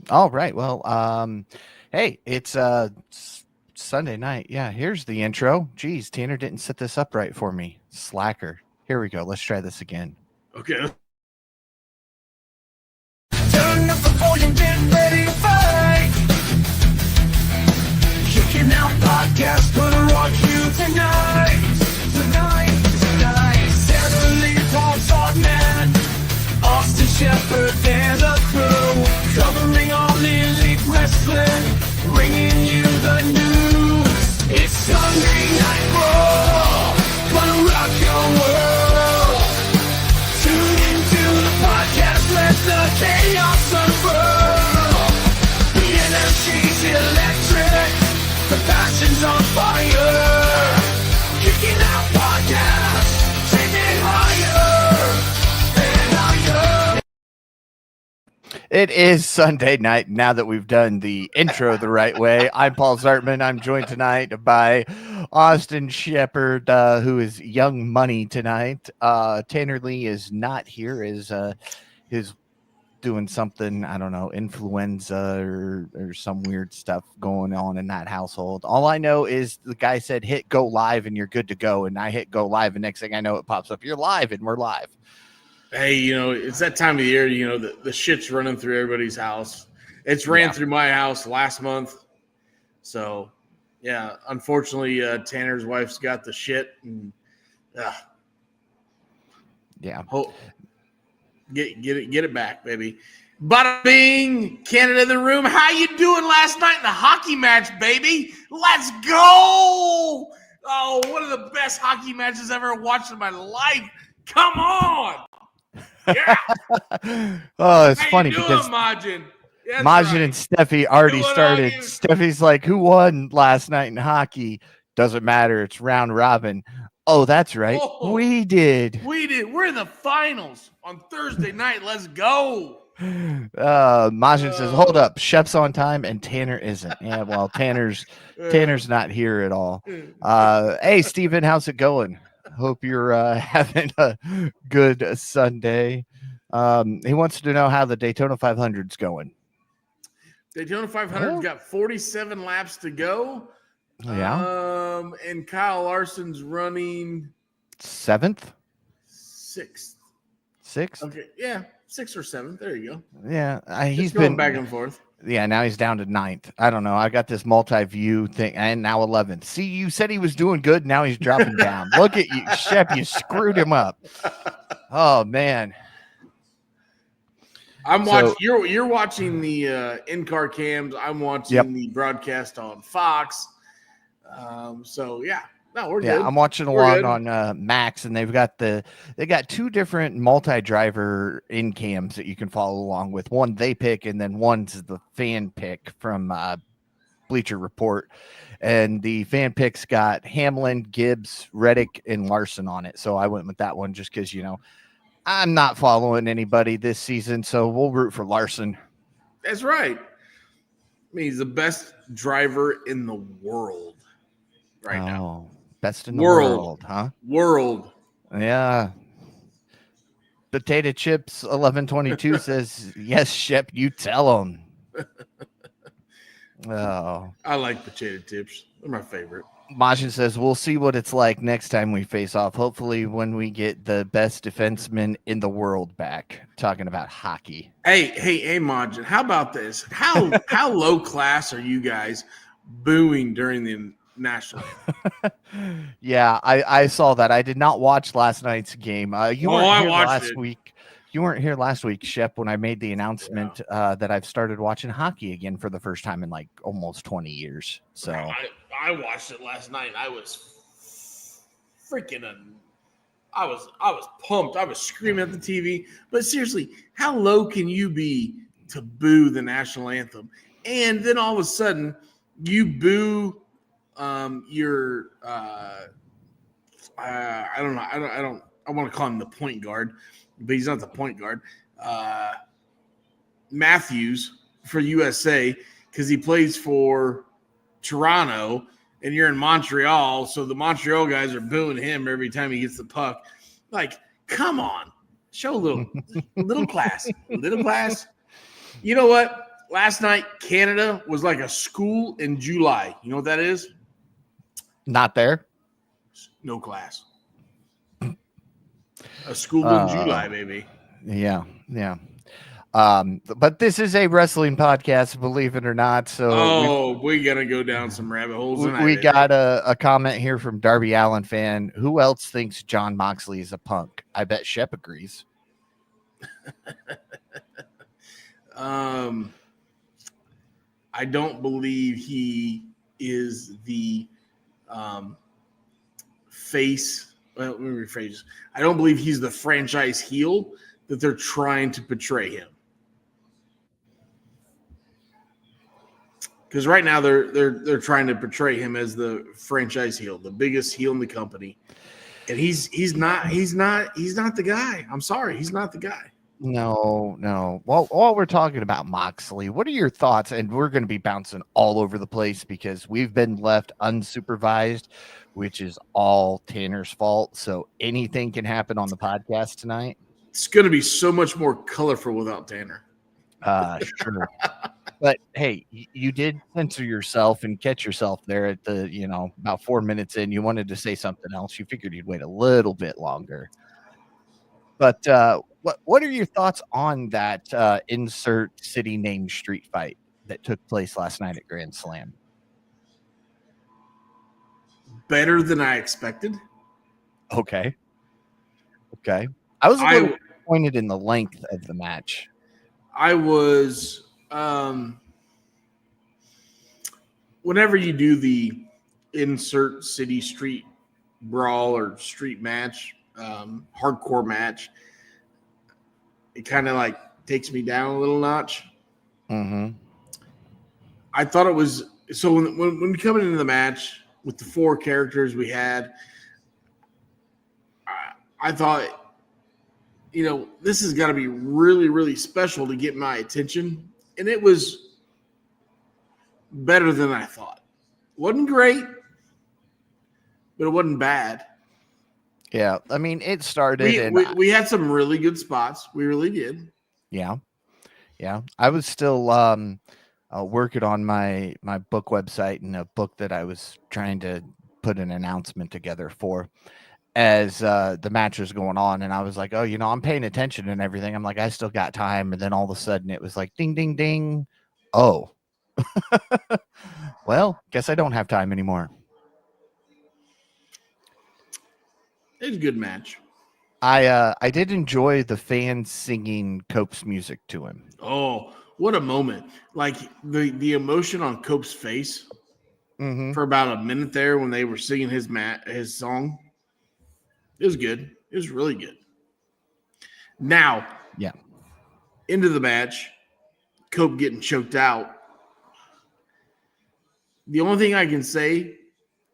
All right. Well, hey, it's Sunday night. Yeah, here's the intro. Geez, Tanner didn't set this up right for me. Slacker. Here we go. Let's try this again. Okay. Turn up the volume, get ready to fight. Kicking out podcast, gonna rock you tonight. Saturday Talks on Man, Austin Shepherd and the crew, covering all elite wrestling, bringing you the news. It's Sunday Night Raw, gonna rock your world. Tune into the podcast, let the chaos unfurl. The energy's electric, the passion's on fire. Kicking out podcasts, take it higher and higher. It is Sunday night now that we've done the intro the right way. I'm Paul Zartman. I'm joined tonight by Austin Shepherd, who is Young Money tonight. Tanner Lee is not here, is doing something, I don't know, influenza or some weird stuff going on in that household. All I know is the guy said hit go live and you're good to go, and I hit go live, and next thing I know it pops up, you're live, and we're live. Hey, it's that time of year, the shit's running through everybody's house. It's ran through my house last month. So, yeah, unfortunately, Tanner's wife's got the shit. And, Get it back, baby. Bada bing, Canada in the room. How you doing last night in the hockey match, baby? Let's go! Oh, one of the best hockey matches I've ever watched in my life. Come on! Yeah. Oh, it's How funny you doing, because Majin? That's Majin right. and Steffi already Going on, started. you. Steffi's like, who won last night in hockey? Doesn't matter. It's round robin. Oh, that's right. Oh. We did. We're in the finals on Thursday night. Let's go. Majin says, hold up. Shep's on time and Tanner isn't. Yeah, well, Tanner's not here at all. Hey, Steven, how's it going? Hope you're having a good Sunday. He wants to know how the Daytona 500's going. Daytona 500's got 47 laps to go. Yeah. And Kyle Larson's running 7th? 6th. 6th? Okay, yeah, 6th or 7th. There you go. Yeah, he's going been back and forth. Yeah, now he's down to 9th. I don't know. I got this multi-view thing, and now 11th. See, you said he was doing good. Now he's dropping down. Look at you, Shep. You screwed him up. Oh man. I'm watching. You're watching the in-car cams. I'm watching the broadcast on Fox. So yeah, no, we're good. I'm watching along on Max, and they got 2 different multi-driver in cams that you can follow along with. One they pick, and then one's the fan pick from Bleacher Report. And the fan picks got Hamlin, Gibbs, Reddick, and Larson on it. So I went with that one just because I'm not following anybody this season, so we'll root for Larson. That's right. I mean, he's the best driver in the world right now. Best in the world, huh? World. Yeah. Potato Chips 1122 says, yes, Shep, you tell him. Oh. I like potato chips. They're my favorite. Majin says, we'll see what it's like next time we face off. Hopefully when we get the best defenseman in the world back. Talking about hockey. Hey, Majin, how about this? How low class are you guys booing during the national anthem? Yeah, I saw that. I did not watch last night's game. You weren't here last week. You weren't here last week, Shep, when I made the announcement that I've started watching hockey again for the first time in like almost 20 years. So I watched it last night. I was freaking I was pumped. I was screaming at the TV. But seriously, how low can you be to boo the national anthem? And then all of a sudden, you boo your I don't know. I want to call him the point guard, but he's not the point guard. Matthews for USA because he plays for Toronto and you're in Montreal, so the Montreal guys are booing him every time he gets the puck. Like, come on. Show a little class. Little class. You know what? last night, Canada was like a school in July. You know what that is? Not there. No class. A school in July, baby. Yeah. But this is a wrestling podcast, believe it or not. So we're gonna go down some rabbit holes tonight. we baby. got a comment here from Darby Allen fan. Who else thinks John Moxley is a punk? I bet Shep agrees. I don't believe he is the face. Well, let me rephrase this. I don't believe he's the franchise heel that they're trying to portray him. Because right now they're trying to portray him as the franchise heel, the biggest heel in the company, and he's not the guy. I'm sorry, he's not the guy. No. Well, while we're talking about Moxley, what are your thoughts? And we're going to be bouncing all over the place because we've been left unsupervised, which is all Tanner's fault. So anything can happen on the podcast tonight. It's going to be so much more colorful without Tanner. Sure. But hey, you did censor yourself and catch yourself there at the, about 4 minutes in. You wanted to say something else. You figured you'd wait a little bit longer. But what are your thoughts on that insert city name street fight that took place last night at Grand Slam? Better than I expected. Okay. I was a little disappointed in the length of the match. I was whenever you do the insert city street brawl or street match, hardcore match, it kind of like takes me down a little notch. Mm-hmm. I thought it was so when coming into the match with the 4 characters we had, I thought, this has got to be really, really special to get my attention, and it was better than I thought. Wasn't great, but it wasn't bad. Yeah, I mean, it started. We had some really good spots. We really did. Yeah. I was still working on my book website and a book that I was trying to put an announcement together for as the match was going on. And I was like, oh, I'm paying attention and everything. I'm like, I still got time. And then all of a sudden it was like, ding, ding, ding. Oh, well, guess I don't have time anymore. It was a good match. I did enjoy the fans singing Cope's music to him. Oh, what a moment. Like the emotion on Cope's face for about a minute there when they were singing his song. It was good. It was really good. Now, yeah, into the match, Cope getting choked out. The only thing I can say,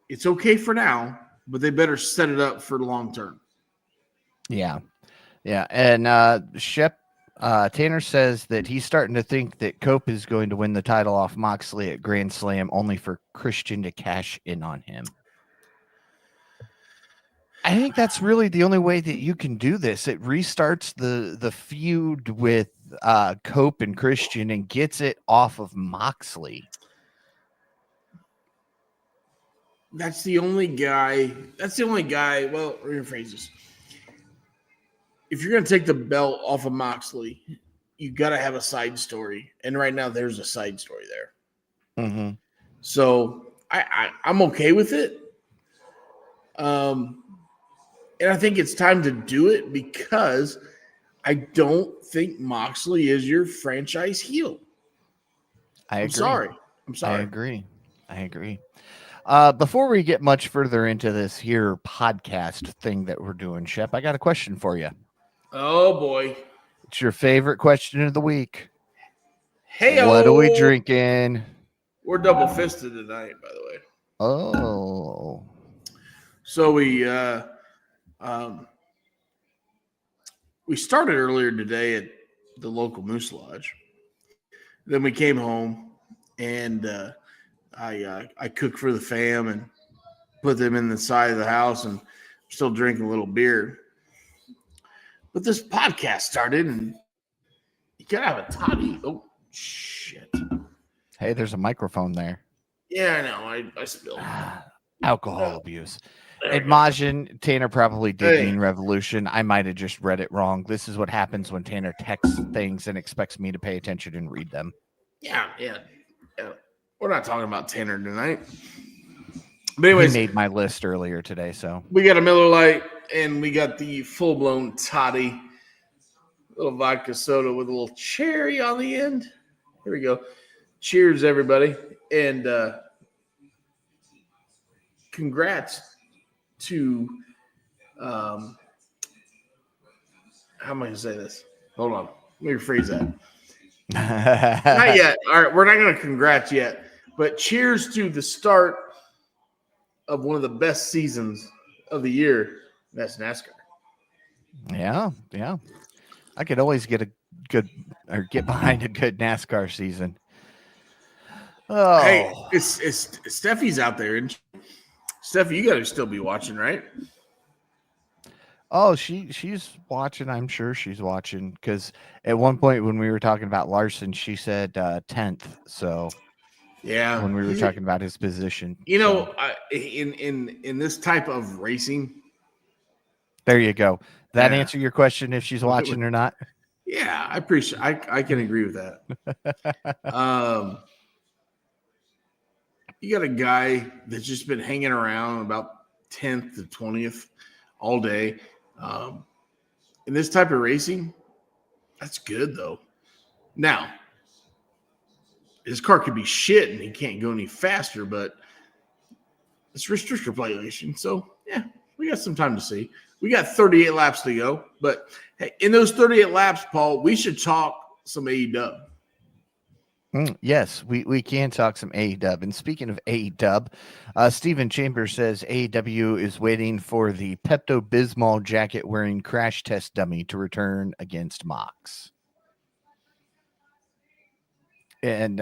it's okay for now, but they better set it up for the long term. Yeah. And Shep Tanner says that he's starting to think that Cope is going to win the title off Moxley at Grand Slam only for Christian to cash in on him. I think that's really the only way that you can do this. It restarts the feud with Cope and Christian and gets it off of Moxley. That's the only guy. Well, rephrase this. If you're going to take the belt off of Moxley, you got to have a side story. And right now there's a side story there. Mm-hmm. So I'm okay with it. And I think it's time to do it because I don't think Moxley is your franchise heel. I'm sorry. I agree. Before we get much further into this here podcast thing that we're doing, Shep, I got a question for you. Oh, boy. It's your favorite question of the week. Hey, what are we drinking? We're double fisted tonight, by the way. Oh. So we started earlier today at the local Moose Lodge. Then we came home and I cooked for the fam and put them in the side of the house and still drinking a little beer. But this podcast started and you gotta have a toddy. Oh, Shit. Hey, there's a microphone there. Yeah, I know. I spilled. Alcohol abuse. There we go. Admonition, Tanner probably did Hey. mean revolution. I might have just read it wrong. This is what happens when Tanner texts things and expects me to pay attention and read them. Yeah. We're not talking about Tanner tonight. But He anyways, made my list earlier today, so we got a Miller Lite and we got the full-blown toddy. Little vodka soda with a little cherry on the end. Here we go. Cheers, everybody. And congrats to how am I going to say this? Hold on. Let me rephrase that. Not yet. All right. We're not going to congrats yet. But cheers to the start of one of the best seasons of the year. That's NASCAR. Yeah. I could always get get behind a good NASCAR season. Oh, Hey, it's Steffi's out there. And Steffi, you got to still be watching, right? oh, she's watching. I'm sure she's watching because at one point when we were talking about Larson, she said 10th. So Yeah. when we were talking about his position, You know, in this type of racing, there you go. That Yeah. answer your question if she's watching or not. yeah, I appreciate. I can agree with that. You got a guy that's just been hanging around about 10th to 20th all day. In this type of racing, that's good though. Now, his car could be shit and he can't go any faster, but it's restrictor plate racing. So yeah, we got some time to see. We got 38 laps to go, but hey, in those 38 laps, Paul, we should talk some AEW. Yes, we can talk some AEW. And speaking of AEW, Stephen Chambers says AEW is waiting for the Pepto-Bismol jacket wearing crash test dummy to return against Mox. And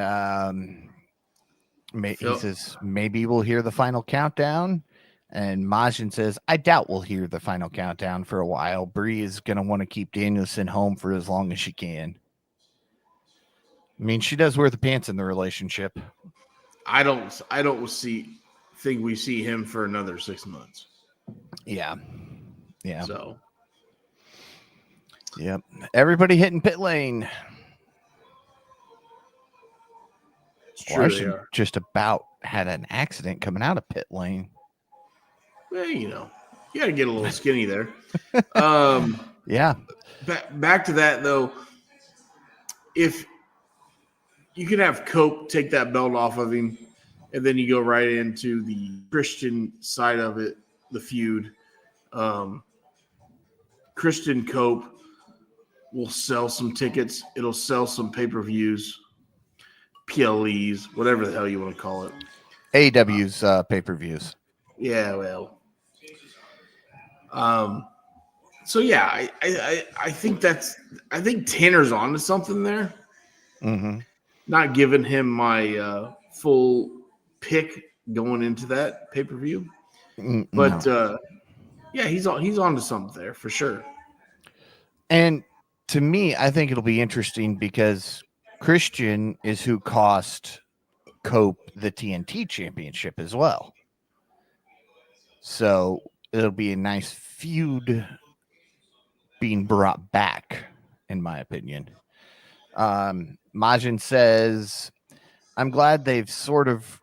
he says maybe we'll hear the final countdown. And Majin says, I doubt we'll hear the final countdown for a while. Bree is going to want to keep Danielson home for as long as she can. I mean, she does wear the pants in the relationship. I don't think we see him for another 6 months. Yeah. So, yep. Everybody hitting pit lane. it's true they Larson are. just about had an accident coming out of pit lane. Well, you know, you got to get a little skinny there. Yeah. Back to that though. If you can have Cope take that belt off of him, and then you go right into the Christian side of it, the feud. Christian Cope will sell some tickets. It'll sell some pay-per-views, PLEs, whatever the hell you want to call it. AEW's pay-per-views. Yeah, well. So yeah, I think Tanner's onto something there. Mm-hmm. Not giving him my full pick going into that pay-per-view. But yeah, he's onto something there for sure. And to me, I think it'll be interesting because Christian is who cost Cope the TNT championship as well. So it'll be a nice feud being brought back, in my opinion. Majin says, I'm glad they've sort of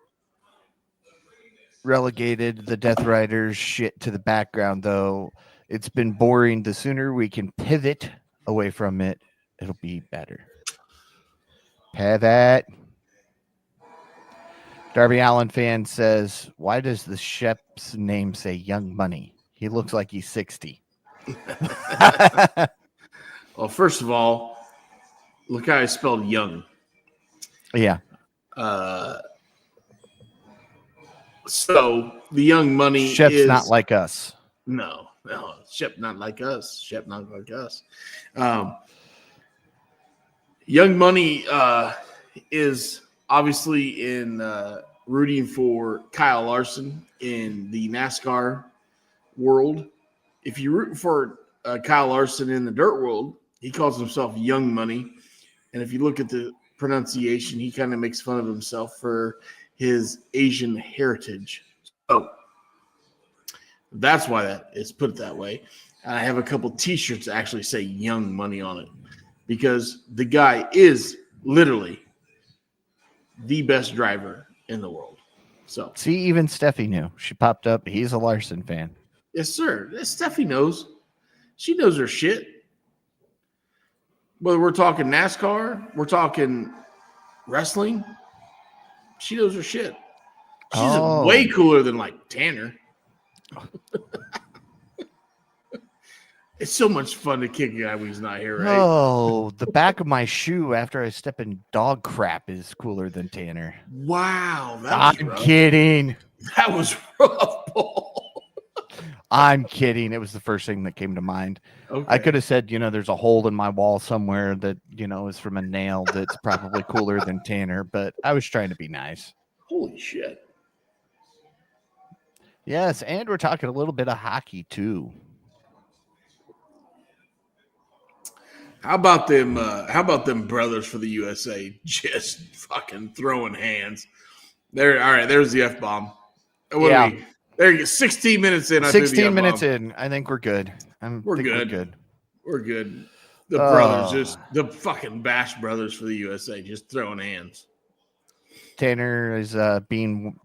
relegated the Death Riders shit to the background, though. It's been boring. The sooner we can pivot away from it, it'll be better. Pivot. Darby Allin fan says, why does the Shep's name say Young Money? He looks like he's 60. Well, first of all, look how I spelled young. Yeah. So the Young Money Shep's not like us. No, Shep not like us. Young Money is obviously in rooting for Kyle Larson in the NASCAR world. If you root for Kyle Larson in the dirt world, he calls himself Young Money. And if you look at the pronunciation. He kind of makes fun of himself for his Asian heritage. So that's why that is put that way. And I have a couple T-shirts that actually say Young Money on it because the guy is literally the best driver in the world. So See, even Steffi knew. She popped up. He's a Larson fan. yes, sir. Steffi knows. She knows her shit. Whether we're talking NASCAR, we're talking wrestling, she knows her shit. She's way cooler than like Tanner. It's so much fun to kick a guy when he's not here, right? Oh, the back of my shoe after I step in dog crap is cooler than Tanner. Wow. I'm kidding. That was rough, Paul. I'm kidding. It was the first thing that came to mind. Okay. I could have said, there's a hole in my wall somewhere that, is from a nail that's probably cooler than Tanner, but I was trying to be nice. Holy shit. Yes, and we're talking a little bit of hockey, too. How about them brothers for the USA just fucking throwing hands? There, all right, there's the F-bomb. Yeah. There you go. 16 minutes in. 16 minutes in. I think we're good. We're good. We're good. The brothers, just the fucking Bash brothers for the USA, just throwing hands. Tanner is being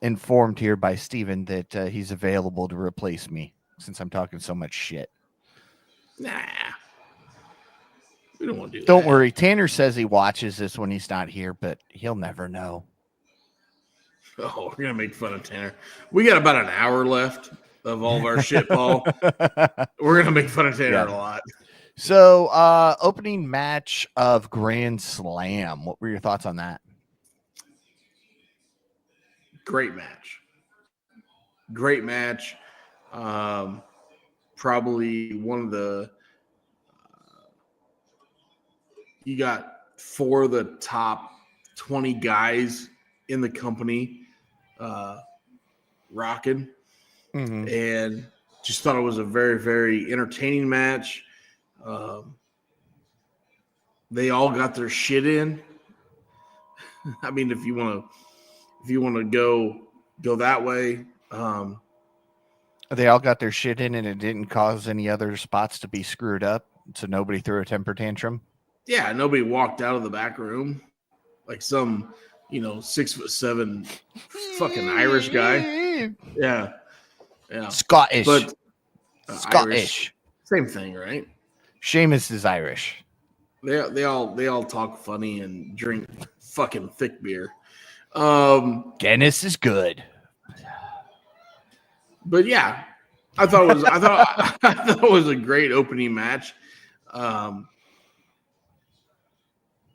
informed here by Steven that he's available to replace me since I'm talking so much shit. Nah. We don't want to do that. Don't worry. Tanner says he watches this when he's not here, but he'll never know. Oh, we're going to make fun of Tanner. We got about an hour left of all of our shit, Paul. We're going to make fun of Tanner a lot. So, opening match of Grand Slam. What were your thoughts on that? Great match. Great match. Probably one of the you got 4 of the top 20 guys in the company rocking. Mm-hmm. And just thought it was a very, very entertaining match. They all got their shit in. I mean, if you want to go that way. They all got their shit in and it didn't cause any other spots to be screwed up. So nobody threw a temper tantrum. Yeah, nobody walked out of the back room like some, 6'7" fucking Irish guy. Yeah. Scottish. But Scottish. Irish, same thing, right? Sheamus is Irish. They all talk funny and drink fucking thick beer. Guinness is good. But yeah, I thought it was a great opening match.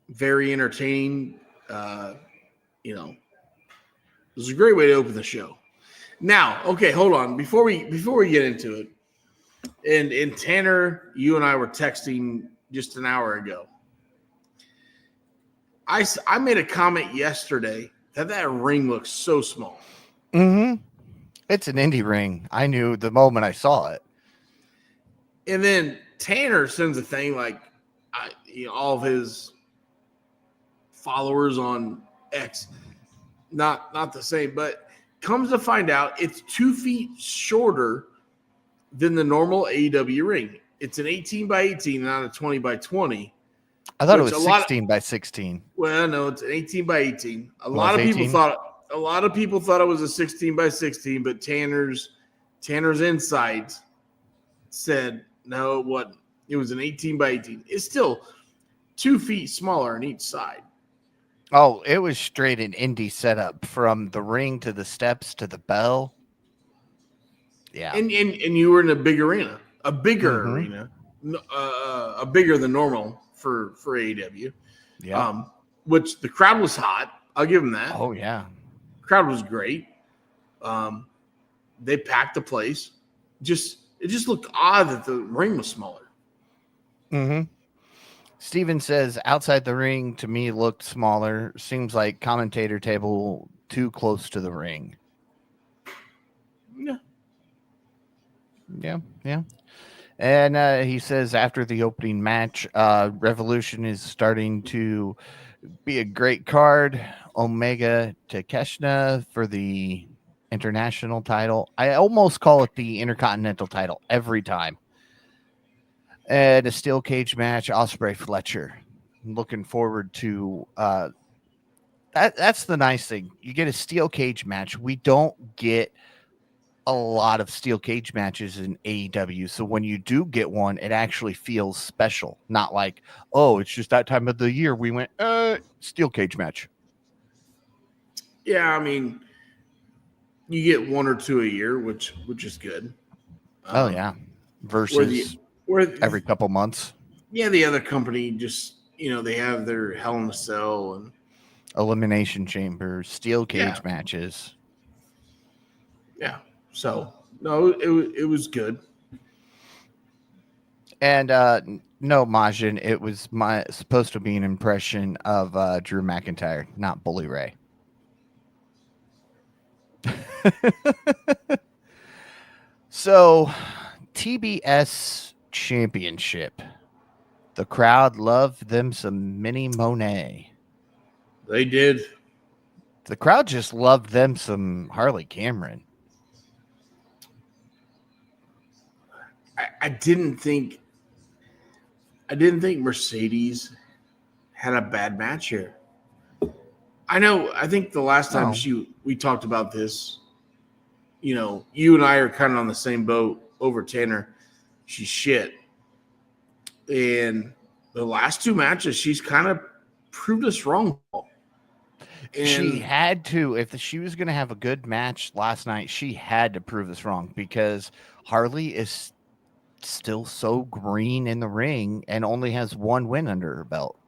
Very entertaining. It was a great way to open the show. Now, okay, hold on. Before we get into it, and Tanner, you and I were texting just an hour ago. I made a comment yesterday that ring looks so small. Mm-hmm. It's an indie ring. I knew the moment I saw it. And then Tanner sends a thing like, all of his followers on X, not the same, but comes to find out it's 2 feet shorter than the normal AEW ring. It's an 18 by 18, not a 20 by 20. I thought it was 16 by 16. Well, no, it's an 18 by 18. A lot of people thought it was a 16 by 16, but Tanner's insides said no, it wasn't. It was an 18 by 18. It's still 2 feet smaller on each side. Oh, it was straight an indie setup from the ring to the steps to the bell. Yeah. And you were in a big arena, a bigger arena, a bigger than normal for AEW. Yeah. Which the crowd was hot. I'll give them that. Oh yeah. Crowd was great. They packed the place. It just looked odd that the ring was smaller. Mm-hmm. Steven says outside the ring to me looked smaller. Seems like commentator table too close to the ring. Yeah. Yeah. And he says after the opening match, Revolution is starting to be a great card. Omega Takeshita for the international title. I almost call it the Intercontinental title every time. And a steel cage match, Osprey Fletcher. I'm looking forward to that's the nice thing. You get a steel cage match. We don't get a lot of steel cage matches in AEW. So when you do get one, it actually feels special. Not like, oh, it's just that time of the year we went, steel cage match. Yeah, I mean, you get one or two a year, which is good. Oh yeah. Versus every couple months. Yeah, the other company just they have their Hell in a Cell and Elimination chambers, steel cage matches. Yeah. So no, it was good. And no, Majin, it was supposed to be an impression of Drew McIntyre, not Bully Ray. So, TBS Championship. The crowd loved them some Mini Monet. They did. The crowd just loved them some Harley Cameron. I didn't think Mercedes had a bad match here. I think the last time we talked about this, you and I are kind of on the same boat over Tanner. She's shit. And the last two matches, she's kind of proved us wrong. And she had to, if she was going to have a good match last night, she had to prove us wrong because Harley is still so green in the ring and only has one win under her belt.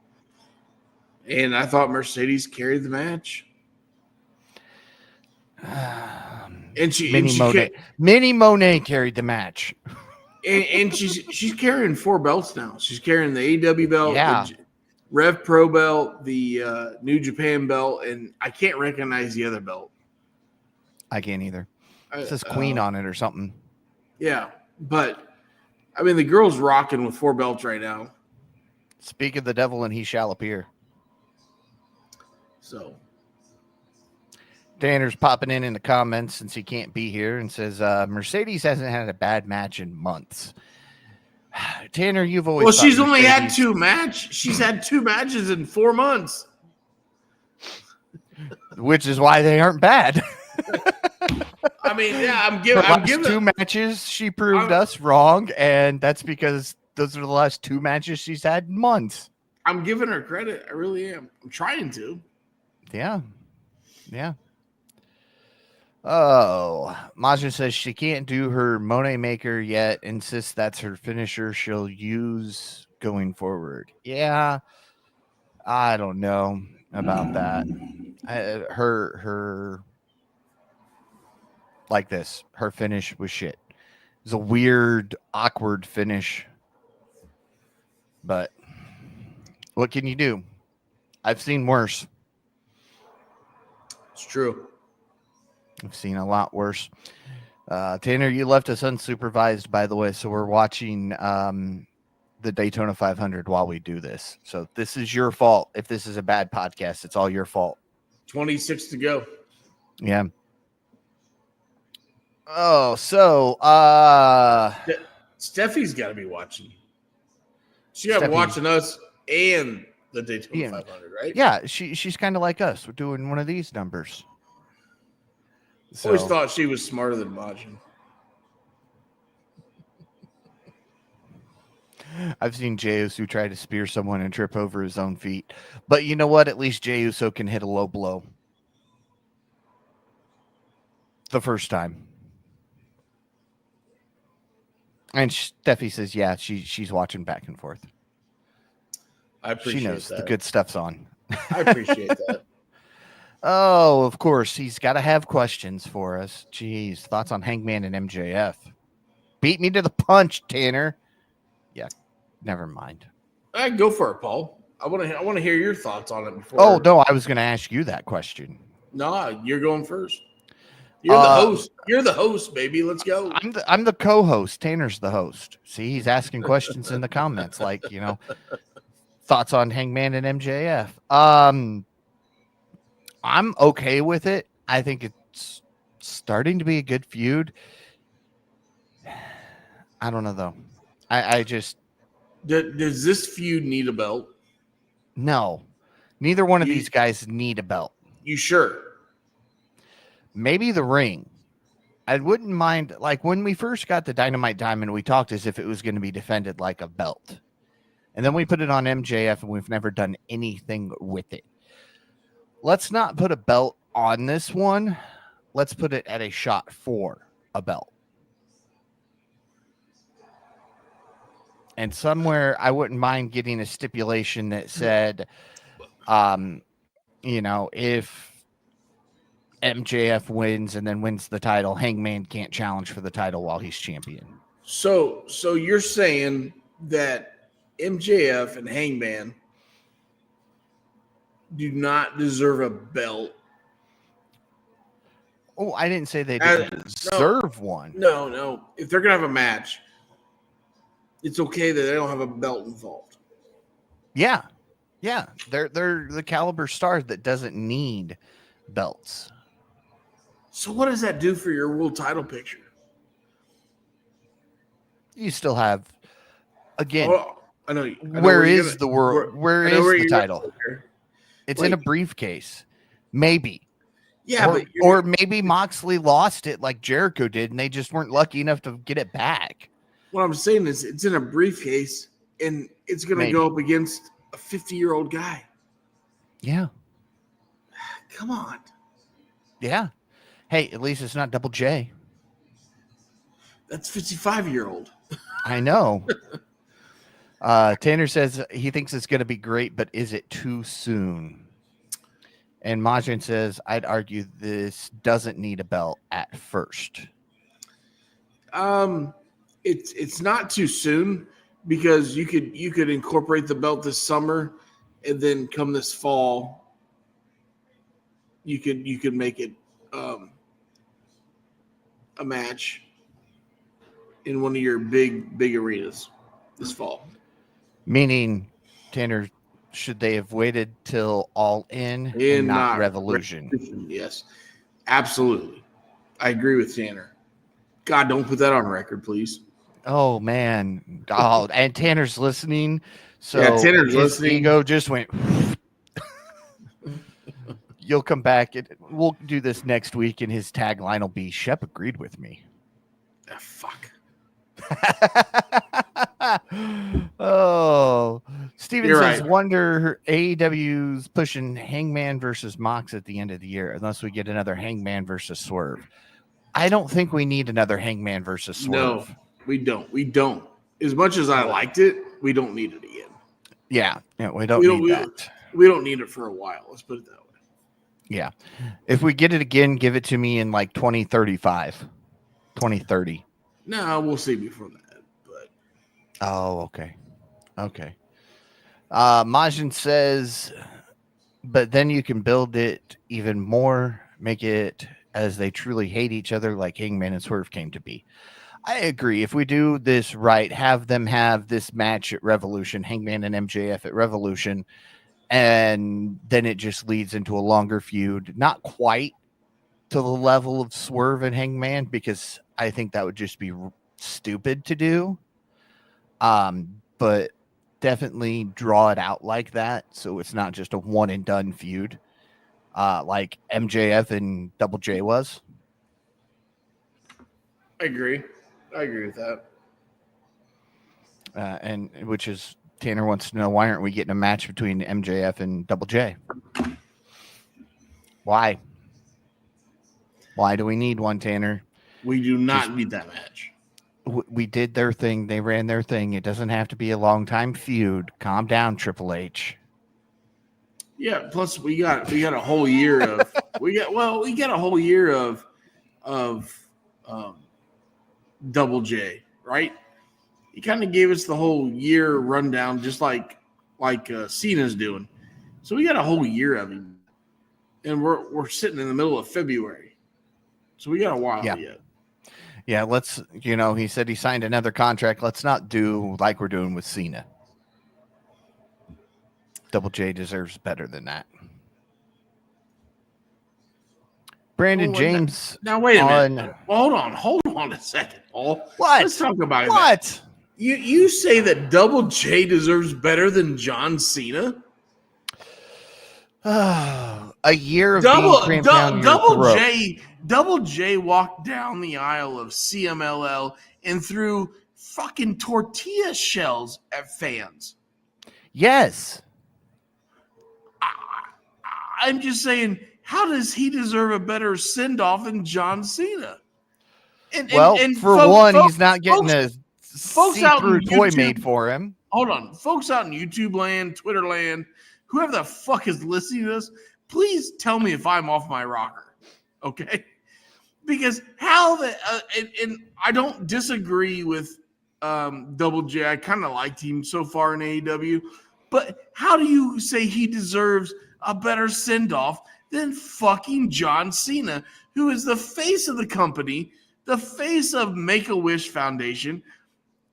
And I thought Mercedes carried the match. Mini Monet carried the match. And she's carrying 4 belts now. She's carrying the AEW belt, the Rev Pro belt, the New Japan belt, and I can't recognize the other belt. I can't either. It says Queen on it or something. Yeah, but I mean the girl's rocking with 4 belts right now. Speak of the devil and he shall appear. So Tanner's popping in the comments since he can't be here and says Mercedes hasn't had a bad match in months. Tanner, you've always she's only had 2 matches. She's had 2 matches in 4 months, which is why they aren't bad. I mean, yeah, I'm giving 2 matches. She proved us wrong, and that's because those are the last 2 matches she's had in months. I'm giving her credit. I really am. I'm trying to. Yeah. Oh, Majin says she can't do her Monet Maker yet. Insists that's her finisher she'll use going forward. Yeah, I don't know about that. Her like this. Her finish was shit. It was a weird, awkward finish. But what can you do? I've seen worse. It's true. I've seen a lot worse. Tanner, you left us unsupervised, by the way, so we're watching the Daytona 500 while we do this. So this is your fault. If this is a bad podcast, it's all your fault. 26 to go. Yeah. Oh, so Steffi's got to be watching. She got to be watching us and the Daytona 500, right? Yeah, she's kind of like us. We're doing one of these numbers. So. Always thought she was smarter than Majin. I've seen Jey Uso try to spear someone and trip over his own feet. But you know what? At least Jey Uso can hit a low blow. The first time. And Steffi says, yeah, she's watching back and forth. I appreciate she knows that. The good stuff's on. I appreciate that. Oh, of course. He's got to have questions for us. Jeez. Thoughts on Hangman and MJF? Beat me to the punch, Tanner. Yeah. Never mind. Go for it, Paul. I want to hear your thoughts on it before. Oh, no. I was going to ask you that question. No, you're going first. You're the host. You're the host, baby. Let's go. I'm the co-host. Tanner's the host. See, he's asking questions in the comments, like, thoughts on Hangman and MJF. I'm okay with it. I think it's starting to be a good feud. I don't know though. I just Does this feud need a belt? no. Neither one of these guys need a belt. You sure? Maybe the ring. I wouldn't mind, like when we first got the Dynamite Diamond, we talked as if it was going to be defended like a belt. And then we put it on MJF and we've never done anything with it. Let's not put a belt on this one. Let's put it at a shot for a belt. And somewhere I wouldn't mind getting a stipulation that said, if MJF wins and then wins the title, Hangman can't challenge for the title while he's champion. So you're saying that MJF and Hangman do not deserve a belt? Oh, I didn't say they didn't deserve one. No. If they're gonna have a match, it's okay that they don't have a belt involved. Yeah. They're the caliber star that doesn't need belts. So what does that do for your world title picture? You still have, again. I know where is the world? Where is the title? It's in a briefcase, maybe. Yeah, or maybe Moxley lost it like Jericho did, and they just weren't lucky enough to get it back. What I'm saying is, it's in a briefcase, and it's going to go up against a 50-year-old guy. Yeah. Come on. Yeah. Hey, at least it's not Double J. That's 55-year-old. I know. Tanner says he thinks it's going to be great, but is it too soon? And Majin says, I'd argue this doesn't need a belt at first. It's not too soon because you could incorporate the belt this summer, and then come this fall, you could make it a match in one of your big arenas this fall. Meaning, Tanner, should they have waited till All In and not Revolution? Yes, absolutely. I agree with Tanner. God, don't put that on record, please. Oh, man. Oh, and Tanner's listening. So yeah, Tanner's his listening. Ego just went. You'll come back. We'll do this next week, and his tagline will be, Shep agreed with me. Ah, fuck. Oh, Steven You're says, right. wonder AEW's pushing Hangman versus Mox at the end of the year, unless we get another Hangman versus Swerve. I don't think we need another Hangman versus Swerve. No, we don't. We don't. As much as I liked it, we don't need it again. Yeah, we don't need that. We don't need it for a while. Let's put it that way. Yeah. If we get it again, give it to me in like 2035, 2030. No, we'll see before that. But oh, okay. Majin says, but then you can build it even more, make it as they truly hate each other, like Hangman and Swerve came to be. I agree. If we do this right, have them have this match at Revolution, Hangman and MJF at Revolution, and then it just leads into a longer feud. Not quite to the level of Swerve and Hangman, because I think that would just be stupid to do. But definitely draw it out like that, so it's not just a one and done feud, like MJF and Double J was. I agree with that. And which is, Tanner wants to know, why aren't we getting a match between MJF and Double J? Why do we need one, Tanner? We do not need that match. We did their thing. They ran their thing. It doesn't have to be a long time feud. Calm down, Triple H. Yeah. Plus, we got a whole year of we got a whole year of Double J, right? He kind of gave us the whole year rundown, just like Cena's doing. So we got a whole year of him, and we're sitting in the middle of February. So we got a while Yeah. yet. Yeah, let's, he said he signed another contract. Let's not do like we're doing with Cena. Double J deserves better than that. Brandon James. Now wait a minute. Well, hold on a second, Paul. What? Let's talk about what? that. You say that Double J deserves better than John Cena? A year of being crammed down your throat. Double J walked down the aisle of CMLL and threw fucking tortilla shells at fans. Yes. I'm just saying, how does he deserve a better send-off than John Cena? And he's not getting a see-through toy YouTube, made for him. Hold on. Folks out in YouTube land, Twitter land, whoever the fuck is listening to this, please tell me if I'm off my rocker, okay? Because and I don't disagree with Double J. I kind of liked him so far in AEW, but how do you say he deserves a better send-off than fucking John Cena, who is the face of the company, the face of Make-A-Wish Foundation,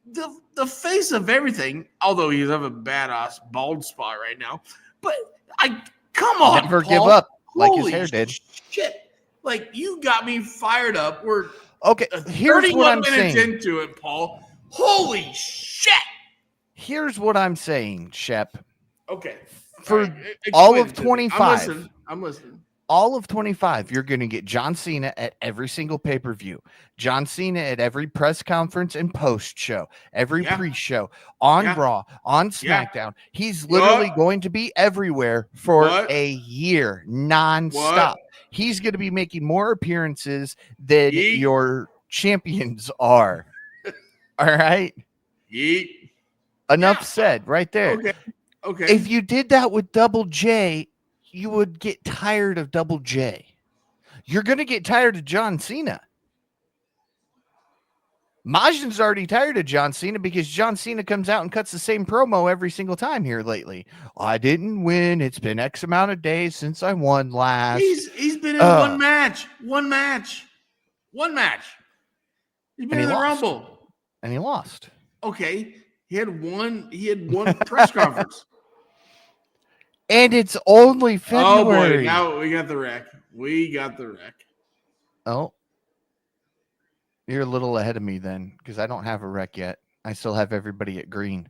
the face of everything, although he's have a badass bald spot right now. But come on, never Paul. give up like Holy his hair did. Shit. Like, you got me fired up. We're okay. Here's what I'm minutes saying. into it, Paul. Holy shit. Here's what I'm saying, Shep. Okay. For all of 25. I'm listening. All of 25, you're going to get John Cena at every single pay-per-view. John Cena at every press conference and post-show, every pre-show, on Raw, on SmackDown. He's literally going to be everywhere for a year, non-stop. He's going to be making more appearances than your champions are. All right? Enough said right there. Okay. If you did that with Double J, you would get tired of Double J. You're going to get tired of John Cena. Majin's already tired of John Cena because John Cena comes out and cuts the same promo every single time here lately. I didn't win. It's been X amount of days since I won last. He's been in one match. He's been in the Rumble. And he lost. Okay. He had one press conference. And it's only February. Oh boy, now we got the wreck. Oh. You're a little ahead of me then, because I don't have a wreck yet. I still have everybody at green.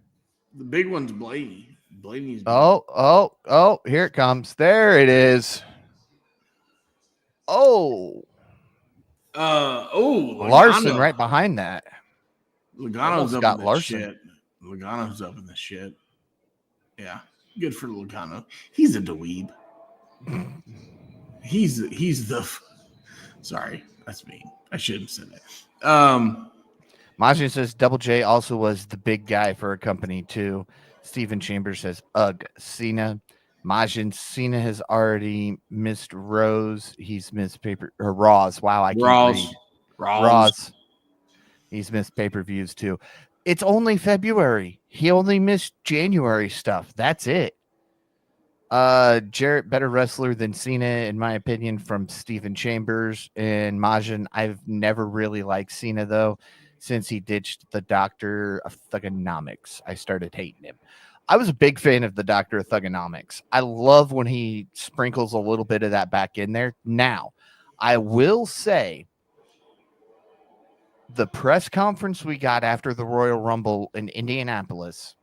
The big one's Blaney. Blaney's here it comes. There it is. Larson right behind that. Logano's up in the shit. Logano's up in the shit. Yeah. Good for Logano. He's a dweeb. He's the sorry, that's mean. I shouldn't have said that. Majin says Double J also was the big guy for a company too. Stephen Chambers says Cena. Majin, Cena has already missed Rose. He's missed Raws. Wow, I can't read. Raws. He's missed pay-per-views too. It's only February. He only missed January stuff. That's it. Jarrett, better wrestler than Cena, in my opinion, from Stephen Chambers. And Majin, I've never really liked Cena, though, since he ditched the Doctor of Thugonomics. I started hating him. I was a big fan of the Doctor of Thugonomics. I love when he sprinkles a little bit of that back in there. Now, I will say, the press conference we got after the Royal Rumble in Indianapolis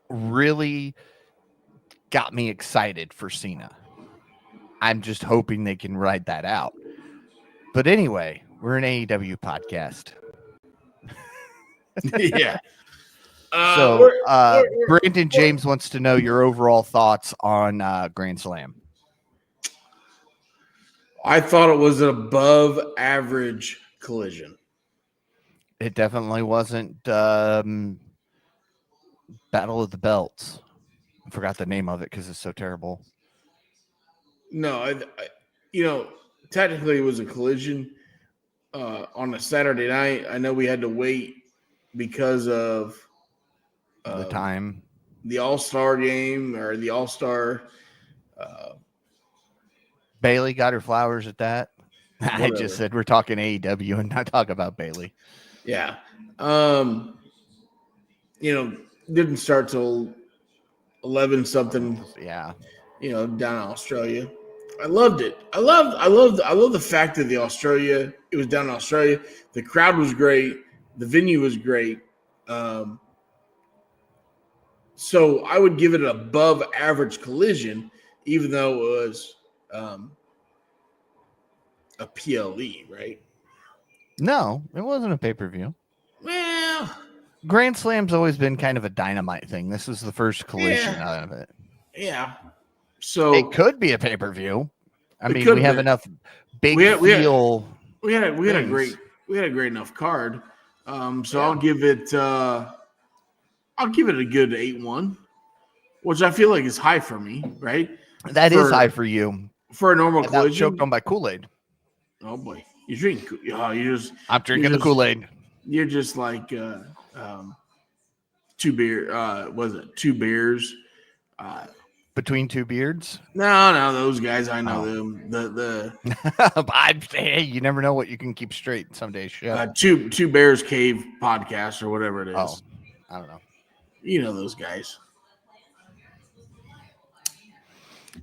really got me excited for Cena. I'm just hoping they can ride that out. But anyway, we're an AEW podcast. Yeah. Brandon James wants to know your overall thoughts on Grand Slam. I thought it was an above average collision. It definitely wasn't Battle of the Belts. I forgot the name of it because it's so terrible. No, technically it was a collision on a Saturday night. I know we had to wait because of the time, the All-Star game or the All-Star. Bailey got her flowers at that. I just said we're talking AEW and not talk about Bailey. Yeah. Didn't start till 11 something. Yeah. Down in Australia. I loved it. I love the fact that it was down in Australia. The crowd was great. The venue was great. So I would give it an above average Collision, even though it was a PLE, right? No, it wasn't a pay-per-view. Well, Grand Slam's always been kind of a Dynamite thing. This was the first Collision out of it. yeah. So it could be a pay-per-view. I mean, we have enough big we feel. We had a great enough card. So I'll give it a good 8-1, which I feel like is high for me, right? That is high for you. For a normal Collision. Choked on by Kool-Aid. Oh boy. You drink I'm drinking the Kool-Aid. You're just like 2 beer was it 2 beers? Between 2 beards? No, those guys I know them. Hey, you never know what you can keep straight some days. Two Bears Cave podcast or whatever it is. Oh, I don't know. You know those guys.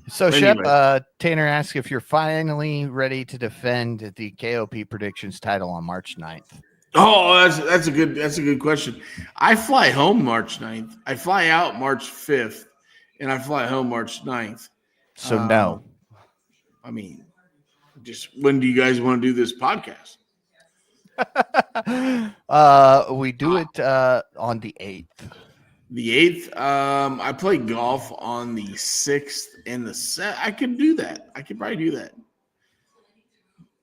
So, anyway. Shep, Tanner asks if you're finally ready to defend the KOP Predictions title on March 9th. Oh, that's a good question. I fly home March 9th. I fly out March 5th, and I fly home March 9th. So no. I mean, just when do you guys want to do this podcast? We do it on the 8th. The 8th, I play golf on the 6th and the 7th. I could do that. I could probably do that.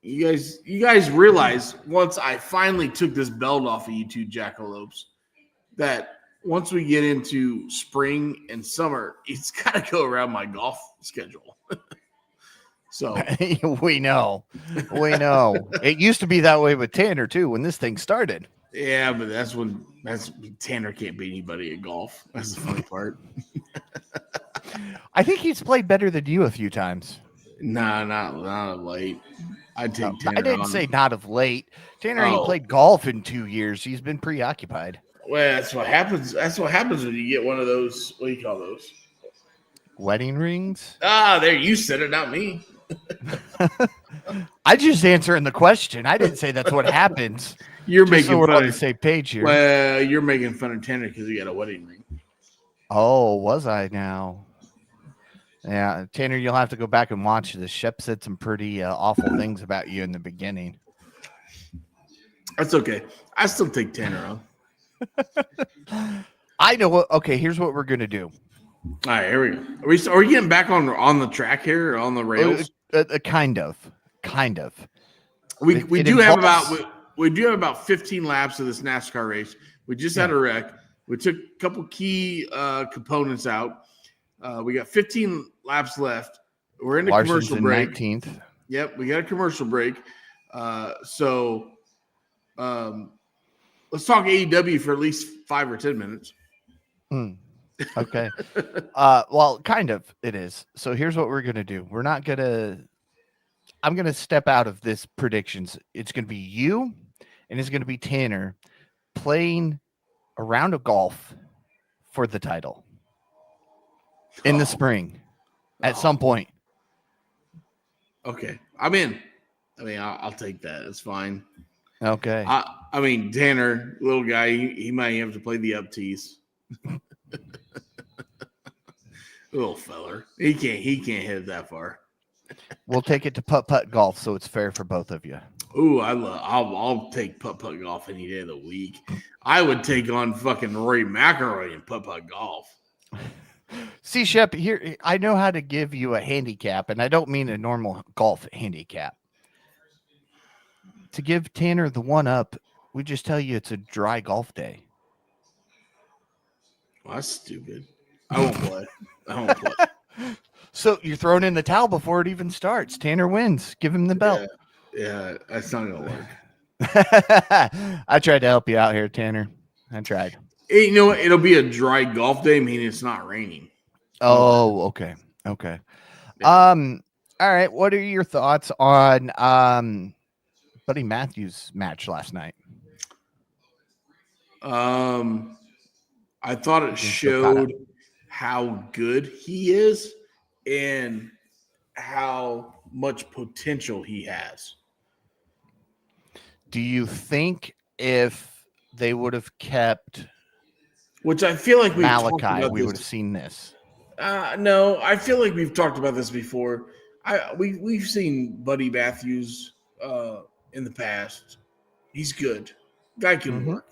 You guys realize once I finally took this belt off of you two jackalopes that once we get into spring and summer, it's got to go around my golf schedule. So we know. It used to be that way with Tanner too when this thing started. Yeah, but that's when Tanner can't beat anybody at golf. That's the funny part. I think he's played better than you a few times. Nah, not of late. I'd take Tanner. I didn't say not of late. Tanner ain't played golf in 2 years. He's been preoccupied. Well, that's what happens. That's what happens when you get one of those. What do you call those? Wedding rings? There, you said it, not me. I just answering the question. I didn't say that's what happens. You're making we're fun on of the same page here. Well, you're making fun of Tanner because he got a wedding ring. Oh, was I now? Yeah, Tanner, you'll have to go back and watch this. Shep said some pretty awful things about you in the beginning. That's okay. I still take Tanner on. I know what. Okay, here's what we're gonna do. All right, here we go. Are we getting back on the track here, on the rails? Kind of. We do have about 15 laps of this NASCAR race. We just had a wreck. We took a couple key components out. We got 15 laps left. We're in a commercial break. 19th. Yep, we got a commercial break. So let's talk AEW for at least 5 or 10 minutes. Okay. Well, kind of it is. So here's what we're gonna do. I'm gonna step out of this predictions. It's gonna be you and it's gonna be Tanner playing a round of golf for the title in the spring at some point. Okay. I'm in. I mean, I'll take that. It's fine. Okay. I mean, Tanner, little guy, he might have to play the up tees. Little feller. He can't hit it that far. We'll take it to putt golf so it's fair for both of you. Ooh, I'll take putt golf any day of the week. I would take on fucking Rory McIlroy in putt golf. See, Shep, here I know how to give you a handicap, and I don't mean a normal golf handicap. To give Tanner the one up, we just tell you it's a dry golf day. Well, that's stupid. I won't play. So you're throwing in the towel before it even starts. Tanner wins. Give him the belt. Yeah, that's not gonna work. I tried to help you out here, Tanner. I tried. Hey, you know what? It'll be a dry golf day, meaning it's not raining. Oh, okay. Yeah. All right. What are your thoughts on Buddy Matthews' match last night I thought it against Okada? showed how good he is and how much potential he has. Do you think if they would have kept Which I feel like we've talked Malachi, about we would have this. seen this? No, I feel like we've talked about this before. We've seen Buddy Matthews in the past. He's good. Guy can Mm-hmm. work.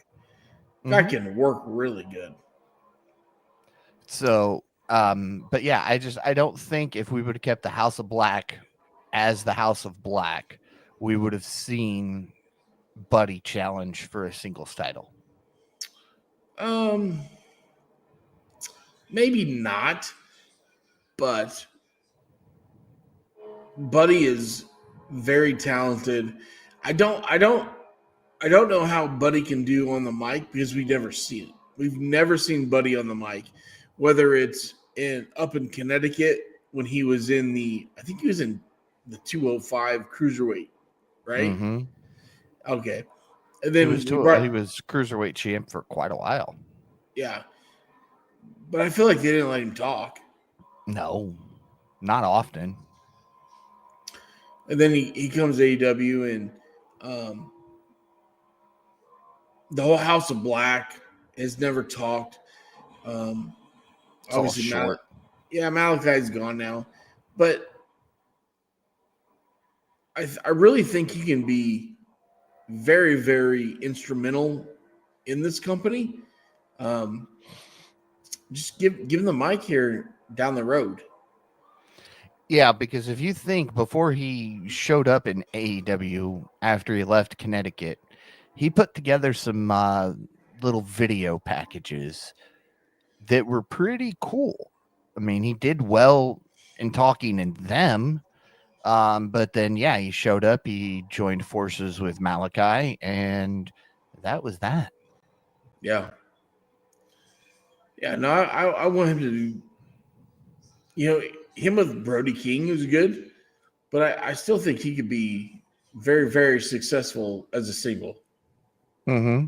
Guy can work really good. So, but yeah, I don't think if we would have kept the House of Black as the House of Black, we would have seen Buddy challenge for a singles title. Um, maybe not, but Buddy is very talented. I don't know how Buddy can do on the mic because we never see it. We've never seen Buddy on the mic, whether it's up in Connecticut when he was in I think he was in the 205 cruiserweight, right? Mm-hmm. Okay, and then He was cruiserweight champ for quite a while. yeah, but I feel like they didn't let him talk. No, not often. And then he comes to AEW and the whole House of Black has never talked. It's all Obviously, short. Malachi's gone now, but I really think he can be very, very instrumental in this company. Just give him the mic here down the road. Yeah, because if you think before he showed up in AEW after he left Connecticut, he put together some little video packages that were pretty cool. I mean, he did well in talking in them. But then, yeah, he showed up. He joined forces with Malachi, and that was that. Yeah. Yeah, no, I want him to do, him with Brody King is good, but I still think he could be very, very successful as a single. Mm-hmm.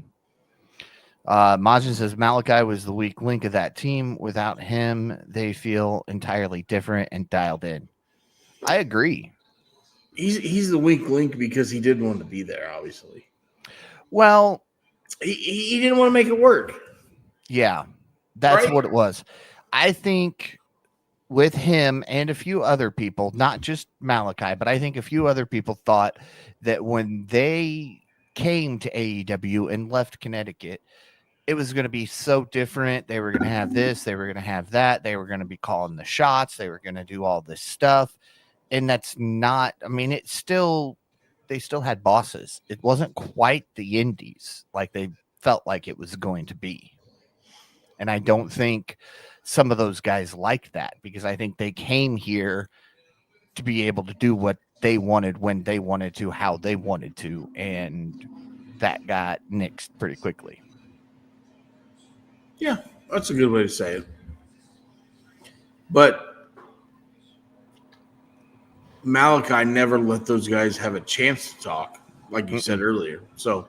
Majin says Malachi was the weak link of that team. Without him, they feel entirely different and dialed in. I agree. He's the weak link because he didn't want to be there, obviously. Well, he didn't want to make it work. Yeah, that's Right? what it was. I think with him and a few other people, not just Malachi, but I think a few other people thought that when they came to AEW and left Connecticut, it was going to be so different. They were going to have this, they were going to have that, they were going to be calling the shots, they were going to do all this stuff. And that's not, I mean, they still had bosses. It wasn't quite the indies like they felt like it was going to be. And I don't think some of those guys like that because I think they came here to be able to do what they wanted when they wanted to, how they wanted to. And that got nixed pretty quickly. Yeah, that's a good way to say it. But Malachi never let those guys have a chance to talk, like you said earlier. So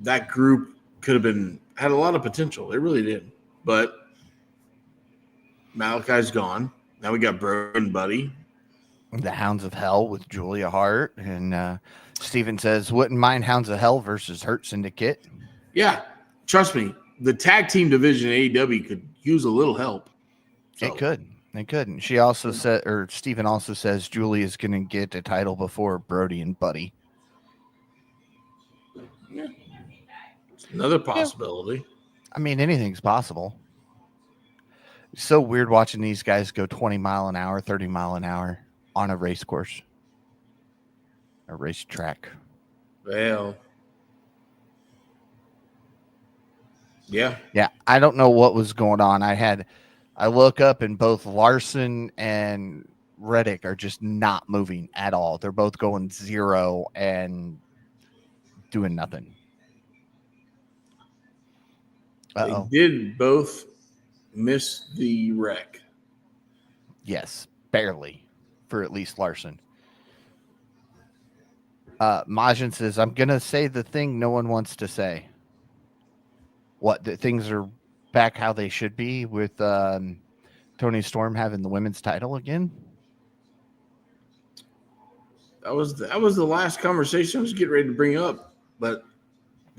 that group could have had a lot of potential. It really did. But Malachi's gone. Now we got Bro and Buddy. The Hounds of Hell with Julia Hart. And Steven says, wouldn't mind Hounds of Hell versus Hurt Syndicate. Yeah, trust me. The tag team division in AEW could use a little help. So. It could. It could. And she also said, or Steven also says, Julie is going to get a title before Brody and Buddy. Yeah. It's another possibility. Yeah. I mean, anything's possible. It's so weird watching these guys go 20 mile an hour, 30 mile an hour on a race course, a racetrack. Well, yeah. Yeah. I don't know what was going on. I look up and both Larson and Reddick are just not moving at all. They're both going 0 and doing nothing. Uh-oh. They did both miss the wreck. Yes. barely, for at least Larson. Majin says, I'm going to say the thing no one wants to say. What, that things are back how they should be with Tony Storm having the women's title again? That was the last conversation I was getting ready to bring up. But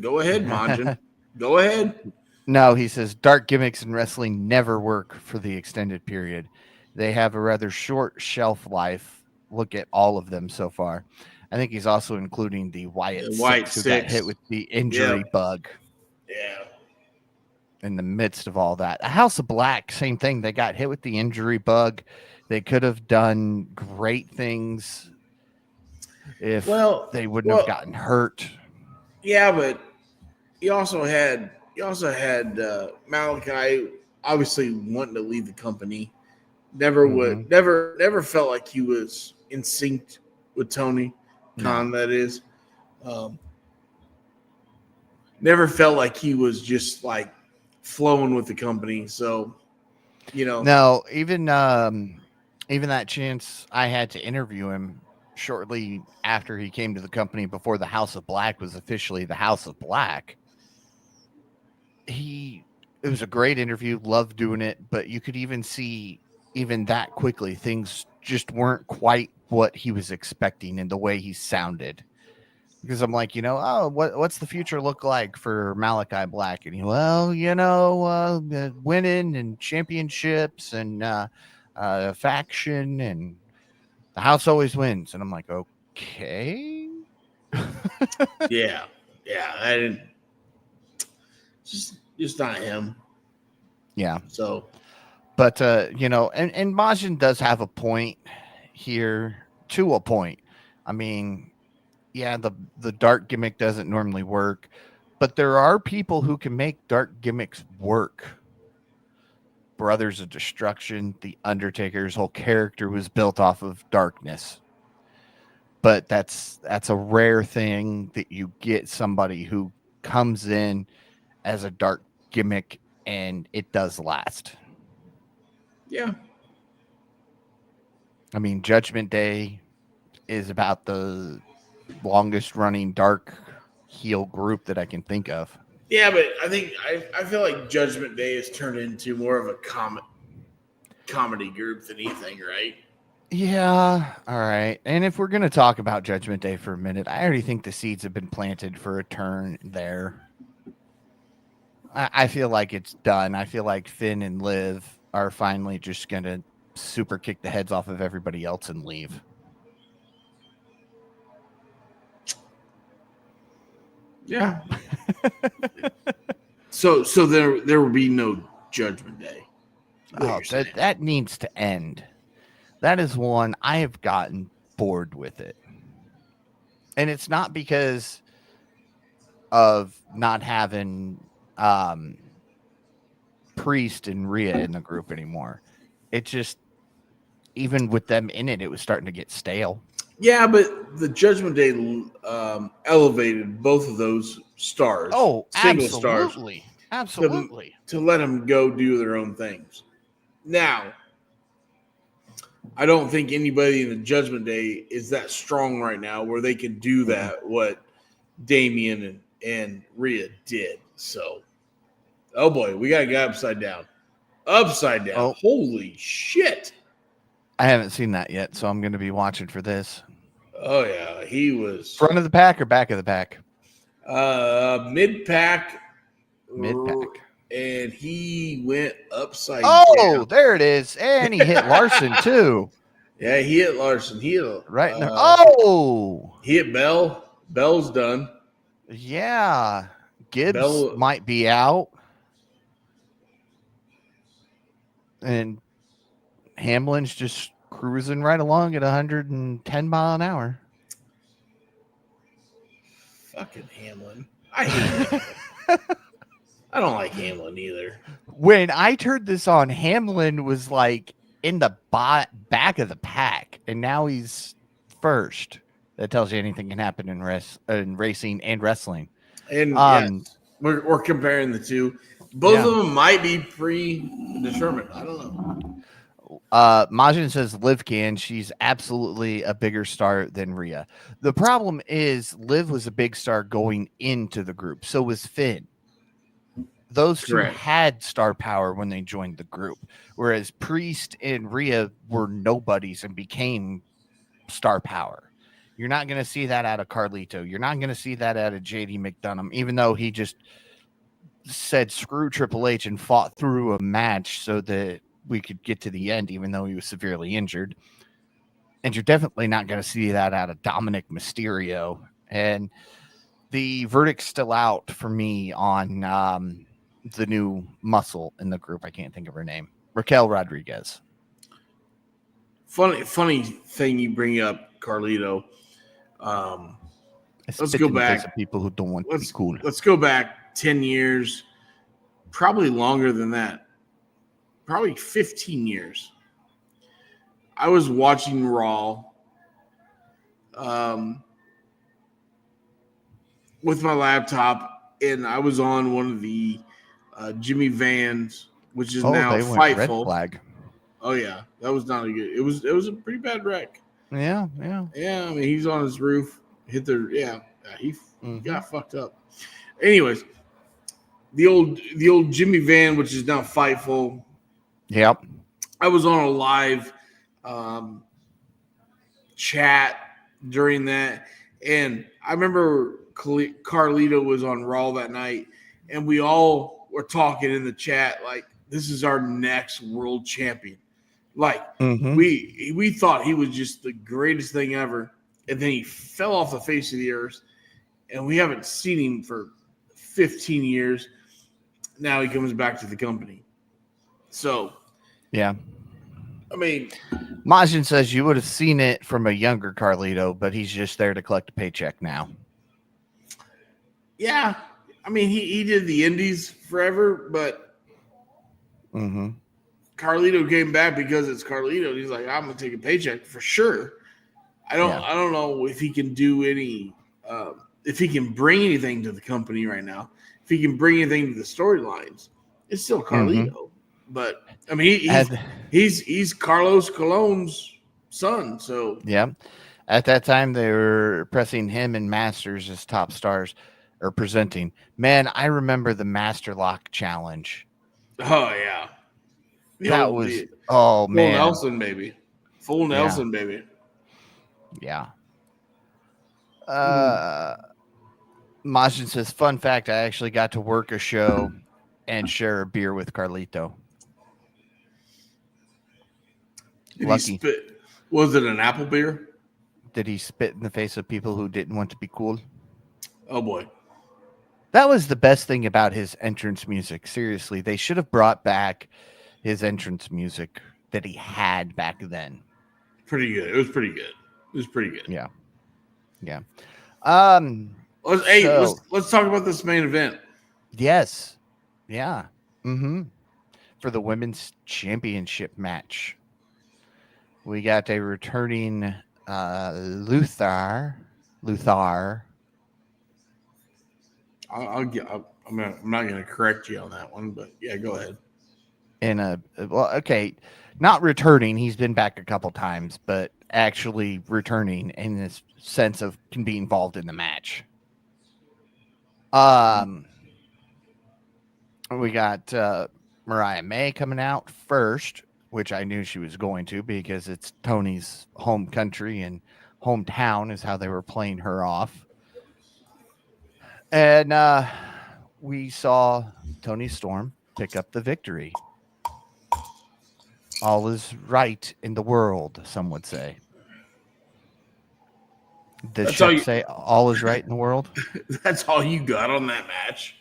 go ahead, Majin. Go ahead. No, he says, dark gimmicks in wrestling never work for the extended period. They have a rather short shelf life. Look at all of them so far. I think he's also including the Wyatt Six, who got hit with the injury bug. Yeah. In the midst of all that. House of Black, same thing. They got hit with the injury bug. They could have done great things if they wouldn't have gotten hurt. Yeah, but you also had Malachi obviously wanting to leave the company. Never felt like he was in sync with Tony Khan. That is, never felt like he was just like flowing with the company. So, no, even that chance I had to interview him shortly after he came to the company, before the House of Black was officially the House of Black. It was a great interview, loved doing it, but you could even see, even that quickly, things just weren't quite what he was expecting in the way he sounded. Because I'm like, what's the future look like for Malachi Black? And winning and championships and faction, and the house always wins. And I'm like, okay. yeah, I didn't. Just not him. Yeah. So, but and Majin does have a point here, to a point. I mean, yeah, the dark gimmick doesn't normally work, but there are people who can make dark gimmicks work. Brothers of Destruction, The Undertaker's whole character was built off of darkness. But that's a rare thing that you get somebody who comes in as a dark gimmick and it does last. Yeah. I mean, Judgment Day is about the longest running dark heel group that I can think of. Yeah, but I feel like Judgment Day has turned into more of a comedy group than anything, right? Yeah, all right. And if we're going to talk about Judgment Day for a minute, I already think the seeds have been planted for a turn there. I feel like it's done. I feel like Finn and Liv are finally just going to super kick the heads off of everybody else and leave. Yeah. So there will be no Judgment Day. Oh, that needs to end. That is one I have gotten bored with it. And it's not because of not having Priest and Rhea in the group anymore. It just, even with them in it, it was starting to get stale. Yeah, but the Judgment Day elevated both of those stars. Oh, single absolutely. stars. Absolutely. To let them go do their own things. Now, I don't think anybody in the Judgment Day is that strong right now where they can do that, what Damian and Rhea did. So, oh boy, we got to get upside down. Upside down. Oh. Holy shit. I haven't seen that yet, so I'm going to be watching for this. Oh, yeah. He was front of the pack or back of the pack? Mid-pack. Mid-pack. And he went upside down. Oh, there it is. And he hit Larson, too. Yeah, he hit Larson. He hit right in there. Oh! He hit Bell. Bell's done. Yeah. Gibbs might be out. And Hamlin's just cruising right along at 110 mile an hour. Fucking Hamlin. I hate him. I don't like Hamlin either. When I turned this on, Hamlin was like in the back of the pack, and now he's first. That tells you anything can happen in racing and wrestling. And yes, we're comparing the two. Both of them might be predetermined. I don't know. Majin says Liv can. She's absolutely a bigger star than Rhea. The problem is Liv was a big star going into the group. So was Finn. Those two Correct. had star power when they joined the group, whereas Priest and Rhea were nobodies and became star power. You're not going to see that out of Carlito. You're not going to see that out of JD McDonough, even though he just said screw Triple H and fought through a match so that we could get to the end, even though he was severely injured. And you're definitely not going to see that out of Dominic Mysterio. And the verdict's still out for me on the new muscle in the group. I can't think of her name. Raquel Rodriguez. Funny thing you bring up, Carlito. Let's go back. People who don't want to be cool. Let's go back 10 years, probably longer than that. Probably 15 years. I was watching Raw with my laptop, and I was on one of the Jimmy Vans, which is now Fightful. Red flag. Oh yeah, that was not a good. It was a pretty bad wreck. Yeah. I mean, he's on his roof, hit the he got fucked up. Anyways, the old Jimmy Van, which is now Fightful. Yep. I was on a live chat during that, and I remember Carlito was on Raw that night, and we all were talking in the chat like, "This is our next world champion." Like we thought he was just the greatest thing ever, and then he fell off the face of the earth, and we haven't seen him for 15 years. Now he comes back to the company. So, yeah. I mean, Majin says you would have seen it from a younger Carlito, but he's just there to collect a paycheck now. Yeah. I mean, he did the indies forever, but Carlito came back because it's Carlito. He's like, I'm gonna take a paycheck for sure. I don't know if he can do any if he can bring anything to the company right now. If he can bring anything to the storylines, it's still Carlito. But I mean, he's Carlos Colon's son. So yeah, at that time they were pressing him and Masters as top stars or presenting. Man, I remember the Master Lock challenge. Oh yeah, man, Full Nelson baby, full Nelson baby. Yeah. Majin says, fun fact, I actually got to work a show and share a beer with Carlito. Did Lucky. he spit? Was it an apple beer? Did he spit in the face of people who didn't want to be cool? Oh boy. That was the best thing about his entrance music. Seriously, they should have brought back his entrance music that he had back then. Pretty good. It was pretty good. Yeah. Let's talk about this main event. Yes. Yeah. For the women's championship match, we got a returning Luthar. I'm not going to correct you on that one, but yeah, go ahead. Not returning. He's been back a couple times, but actually returning in this sense of can be involved in the match. We got Mariah May coming out first, which I knew she was going to because it's Tony's home country and hometown is how they were playing her off. And we saw Tony Storm pick up the victory. All is right in the world, some would say. Does Shep say all is right in the world? That's all you got on that match?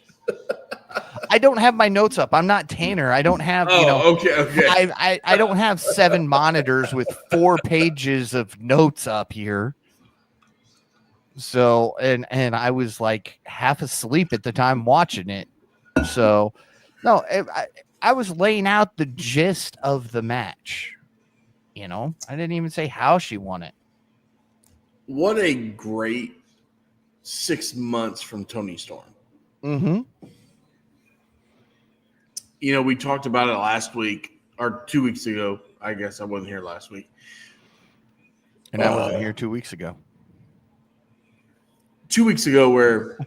I don't have my notes up. I'm not Tanner. I don't have, okay. I don't have 7 monitors with 4 pages of notes up here. So, and I was like half asleep at the time watching it. So, no, I was laying out the gist of the match. I didn't even say how she won it. What a great 6 months from Tony Storm. We talked about it last week or 2 weeks ago. I guess I wasn't here last week. And I wasn't here 2 weeks ago. 2 weeks ago, where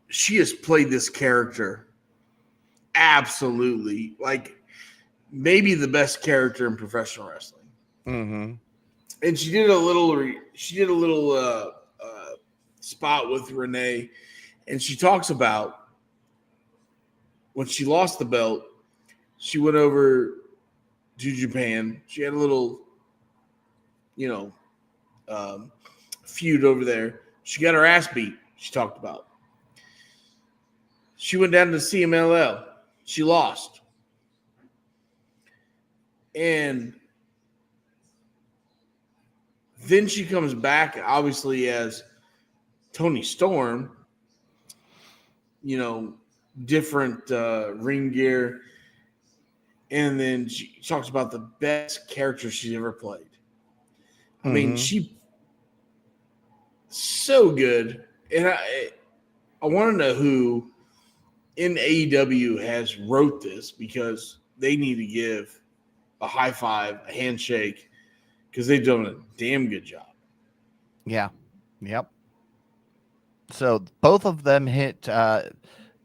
she has played this character absolutely, like maybe the best character in professional wrestling. Mm-hmm. And she did a little spot with Renee, and she talks about when she lost the belt, she went over to Japan. She had a little, feud over there. She got her ass beat. She talked about. She went down to CMLL. She lost. And then she comes back, obviously, as Toni Storm, different ring gear. And then she talks about the best character she's ever played. I mean, she so good. And I want to know who in AEW has wrote this, because they need to give a high five, a handshake, because they've done a damn good job. Yeah. Yep. So both of them hit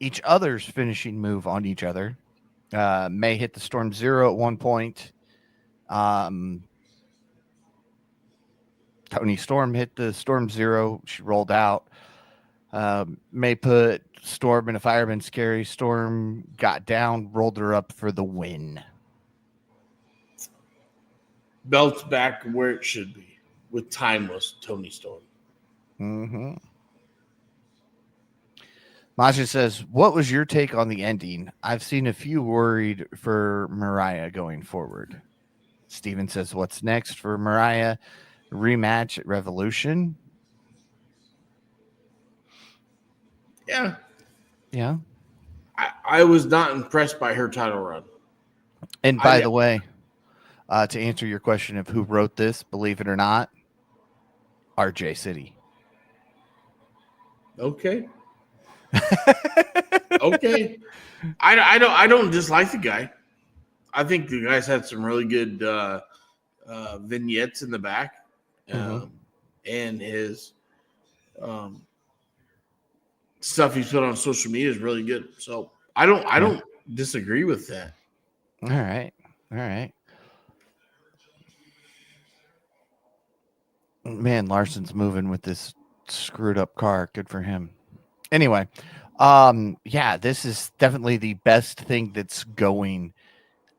each other's finishing move on each other. May hit the Storm Zero at one point. Toni Storm hit the Storm Zero. She rolled out. May put Storm in a fireman's carry. Storm got down, rolled her up for the win. Belt's back where it should be with timeless Toni Storm. Mm-hmm. Masha says, what was your take on the ending? I've seen a few worried for Mariah going forward. Steven says, what's next for Mariah? Rematch at Revolution? Yeah. Yeah. I was not impressed by her title run. And by the way, to answer your question of who wrote this, believe it or not, RJ City. Okay. Okay. I don't dislike the guy. I think the guy's had some really good vignettes in the back, and his stuff he's put on social media is really good. So I don't disagree with that. All right. Man, Larson's moving with this screwed up car. Good for him. Anyway, yeah, this is definitely the best thing that's going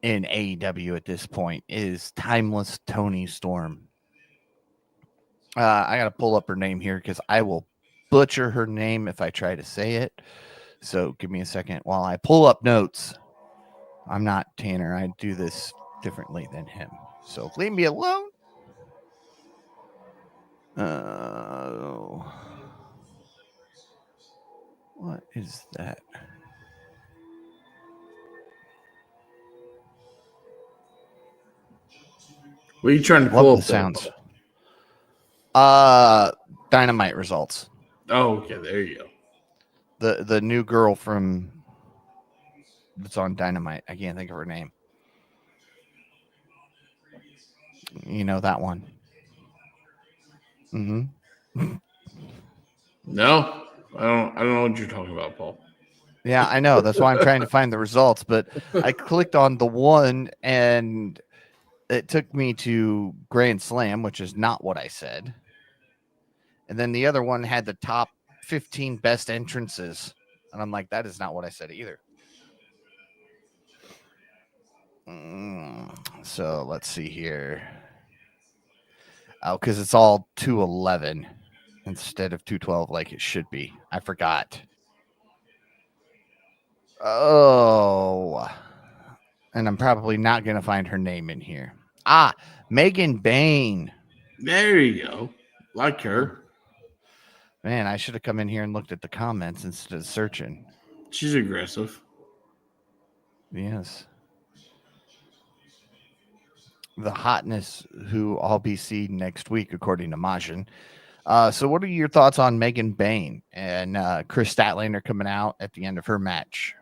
in AEW at this point is timeless Toni Storm. I gotta pull up her name here because I will butcher her name if I try to say it. So give me a second while I pull up notes. I'm not Tanner. I do this differently than him. So leave me alone. What is that? What are you trying to Love pull the up there? sounds. Dynamite results. Oh, okay. There you go. The new girl from that's on Dynamite. I can't think of her name. You know that one. Mm-hmm. No, I don't know what you're talking about, Paul. Yeah, I know. That's why I'm trying to find the results. But I clicked on the one and it took me to Grand Slam, which is not what I said. And then the other one had the top 15 best entrances. And I'm like, that is not what I said either. So let's see here. Oh, because it's all 211 instead of 212 like it should be. I forgot. Oh. And I'm probably not going to find her name in here. Megan Bain. There you go. Like her. Man, I should have come in here and looked at the comments instead of searching. She's aggressive. Yes. The hotness who I'll be seeing next week, according to Majin. So what are your thoughts on Megan Bain and Chris Statlander coming out at the end of her match?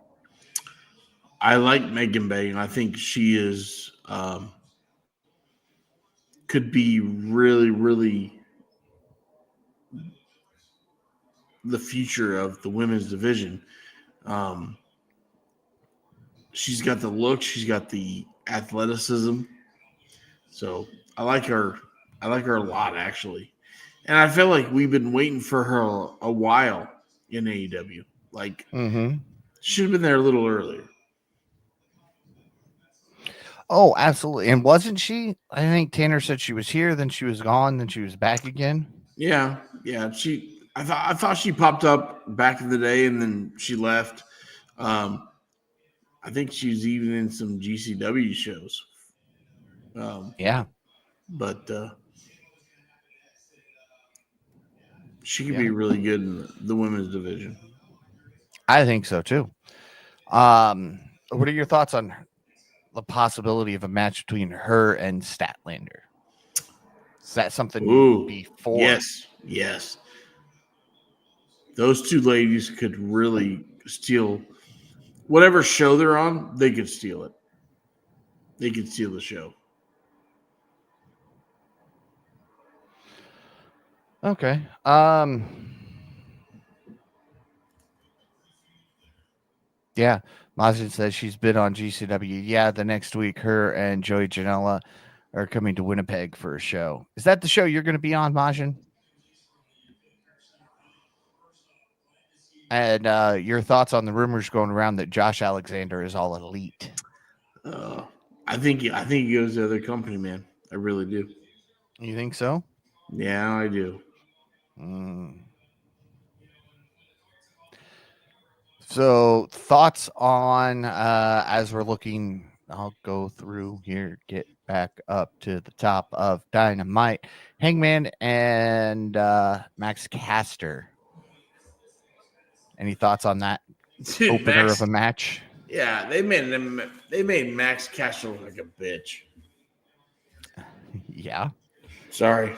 I like Megan Bay, and I think she is could be really, really the future of the women's division. Um, she's got the look, she's got the athleticism. So I like her. I like her a lot, actually. And I feel like we've been waiting for her a while in AEW. Like, Mm-hmm. should have been there a little earlier. Oh, absolutely. And wasn't she? I think Tanner said she was here, then she was gone, then she was back again. Yeah, yeah. I thought she popped up back in the day, and then she left. Um, I think she's even in some GCW shows. Yeah. But she could Yeah. be really good in the women's division. I think so too. What are your thoughts on the possibility of a match between her and Statlander? Is that something you would Ooh, be for? yes, yes. Those two ladies could really steal whatever show they're on. They could steal it. They could steal the show. Okay. Yeah. Mazin says she's been on GCW. Yeah, the next week, her and Joey Janela are coming to Winnipeg for a show. Is that the show you're going to be on, Majin? And your thoughts on the rumors going around that Josh Alexander is all elite? Uh, I think he goes to the other company, man. I really do. You think so? Yeah, I do. Mm. So, thoughts on as we're looking, I'll go through here, get back up to the top of Dynamite, Hangman and Max Caster. Any thoughts on that Dude, opener Max. of a match? Yeah, they made Max Castro look like a bitch. Yeah. Sorry.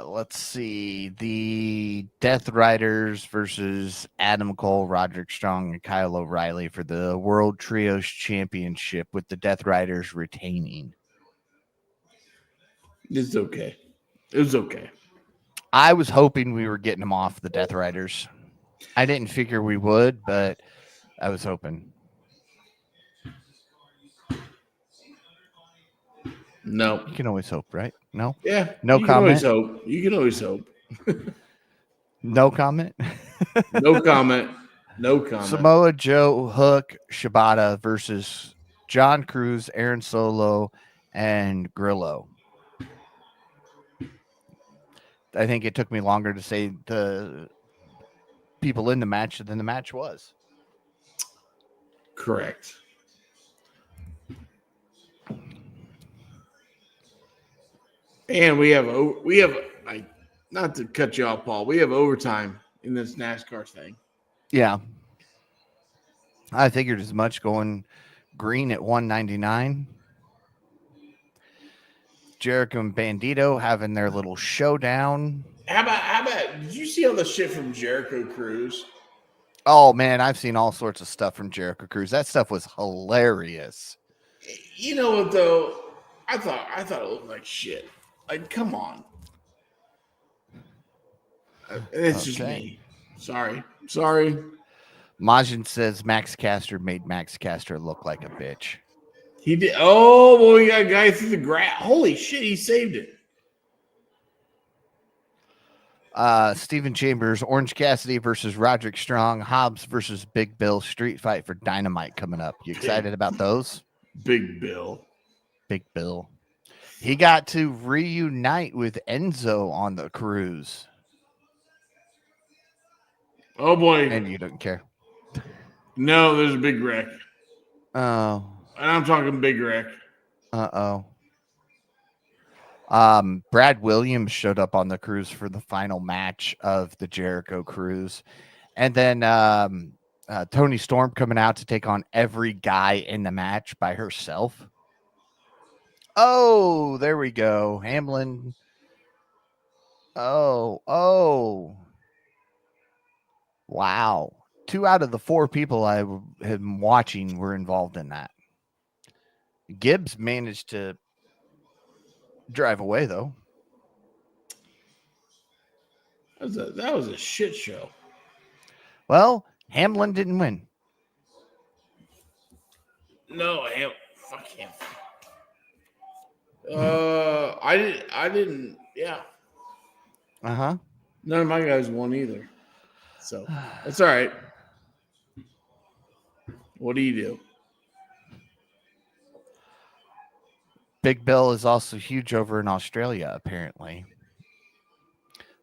Let's see. The Death Riders versus Adam Cole, Roderick Strong, and Kyle O'Reilly for the World Trios Championship, with the Death Riders retaining. It's okay. It was okay. I was hoping we were getting them off the Death Riders. I didn't figure we would, but I was hoping. No. You can always hope, right? No? Yeah. No you can always comment? hope. You can always hope. No comment? No comment. No comment. Samoa Joe, Hook, Shibata versus John Cruz, Aaron Solo, and Grillo. I think it took me longer to say the people in the match than the match was. Correct. And we have like, not to cut you off, Paul. We have overtime in this NASCAR thing. Yeah. I figured as much, going green at 199. Jericho and Bandito having their little showdown. How about did you see all the shit from Jericho Cruz? Oh man, I've seen all sorts of stuff from Jericho Cruz. That stuff was hilarious. You know what though? I thought it looked like shit. Like, come on. It's just me. Sorry. Majin says Max Caster made Max Caster look like a bitch. He did. Oh, boy, we got a guy through the grass. Holy shit, he saved it. Steven Chambers, Orange Cassidy versus Roderick Strong, Hobbs versus Big Bill, street fight for Dynamite coming up. You excited about those? Big Bill. Big Bill. He got to reunite with Enzo on the cruise. Oh, boy. And you don't care. No, there's a big wreck. Oh. And I'm talking big wreck. Uh-oh. Brad Williams showed up on the cruise for the final match of the Jericho cruise. And then Tony Storm coming out to take on every guy in the match by herself. Oh, there we go. Hamlin. Oh. Wow. 2 out of the 4 people I have been watching were involved in that. Gibbs managed to drive away, though. That was a shit show. Well, Hamlin didn't win. No, fuck him. I didn't. Yeah, Uh-huh. none of my guys won either. So that's all right. What do you do? Big Bill is also huge over in Australia, apparently.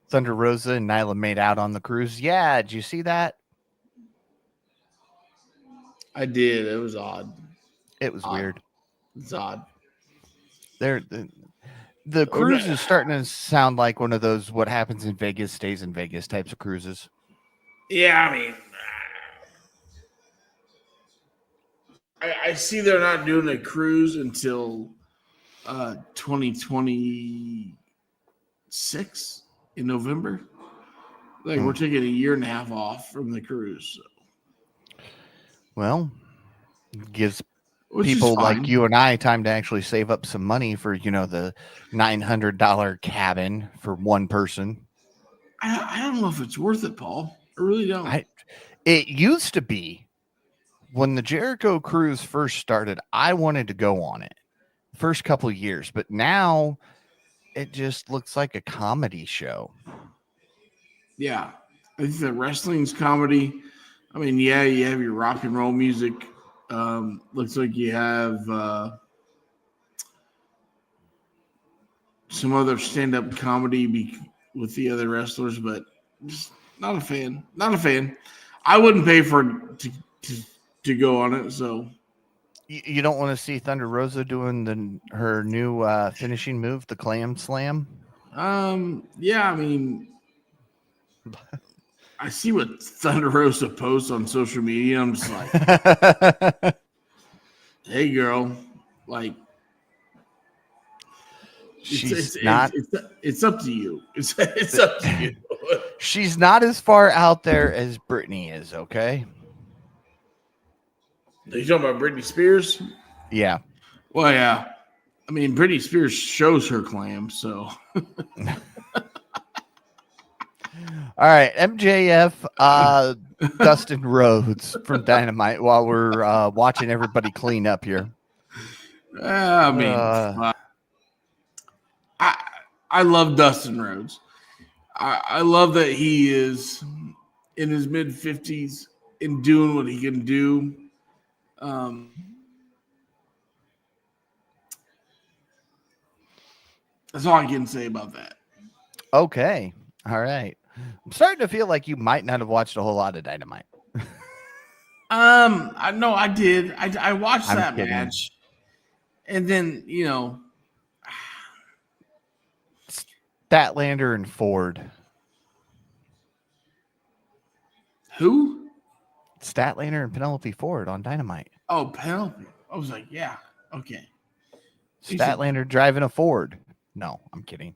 Thunder Rosa and Nyla made out on the cruise. Yeah, did you see that? I did. It was odd. It was weird. It's odd. The cruise is starting to sound like one of those what happens in Vegas stays in Vegas types of cruises. Yeah, I mean, I see they're not doing a cruise until 2026 in November. Like we're taking a year and a half off from the cruise. So. Well, gives Which people like you and I time to actually save up some money for, the $900 cabin for one person. I don't know if it's worth it, Paul. I really don't. It used to be when the Jericho cruise first started, I wanted to go on it first couple of years, but now it just looks like a comedy show. Yeah. I think the wrestling's comedy. I mean, yeah, you have your rock and roll music. Looks like you have some other stand-up comedy with the other wrestlers, but just not a fan. Not a fan. I wouldn't pay for to go on it. So you don't want to see Thunder Rosa doing her new finishing move, the clam slam? Yeah, I mean, I see what Thunder Rosa posts on social media. I'm just like, hey, girl, like, it's up to you. It's up to you. She's not as far out there as Britney is, okay? Are you talking about Britney Spears? Yeah. Well, yeah. I mean, Britney Spears shows her clam, so. All right, MJF, Dustin Rhodes from Dynamite while we're watching everybody clean up here. I mean, I love Dustin Rhodes. I love that he is in his mid-50s and doing what he can do. That's all I can say about that. Okay. All right. I'm starting to feel like you might not have watched a whole lot of Dynamite. I know I did. I watched that match. And then, Statlander and Ford. Who? Statlander and Penelope Ford on Dynamite. Oh, Penelope. I was like, yeah, okay. Statlander driving a Ford. No, I'm kidding.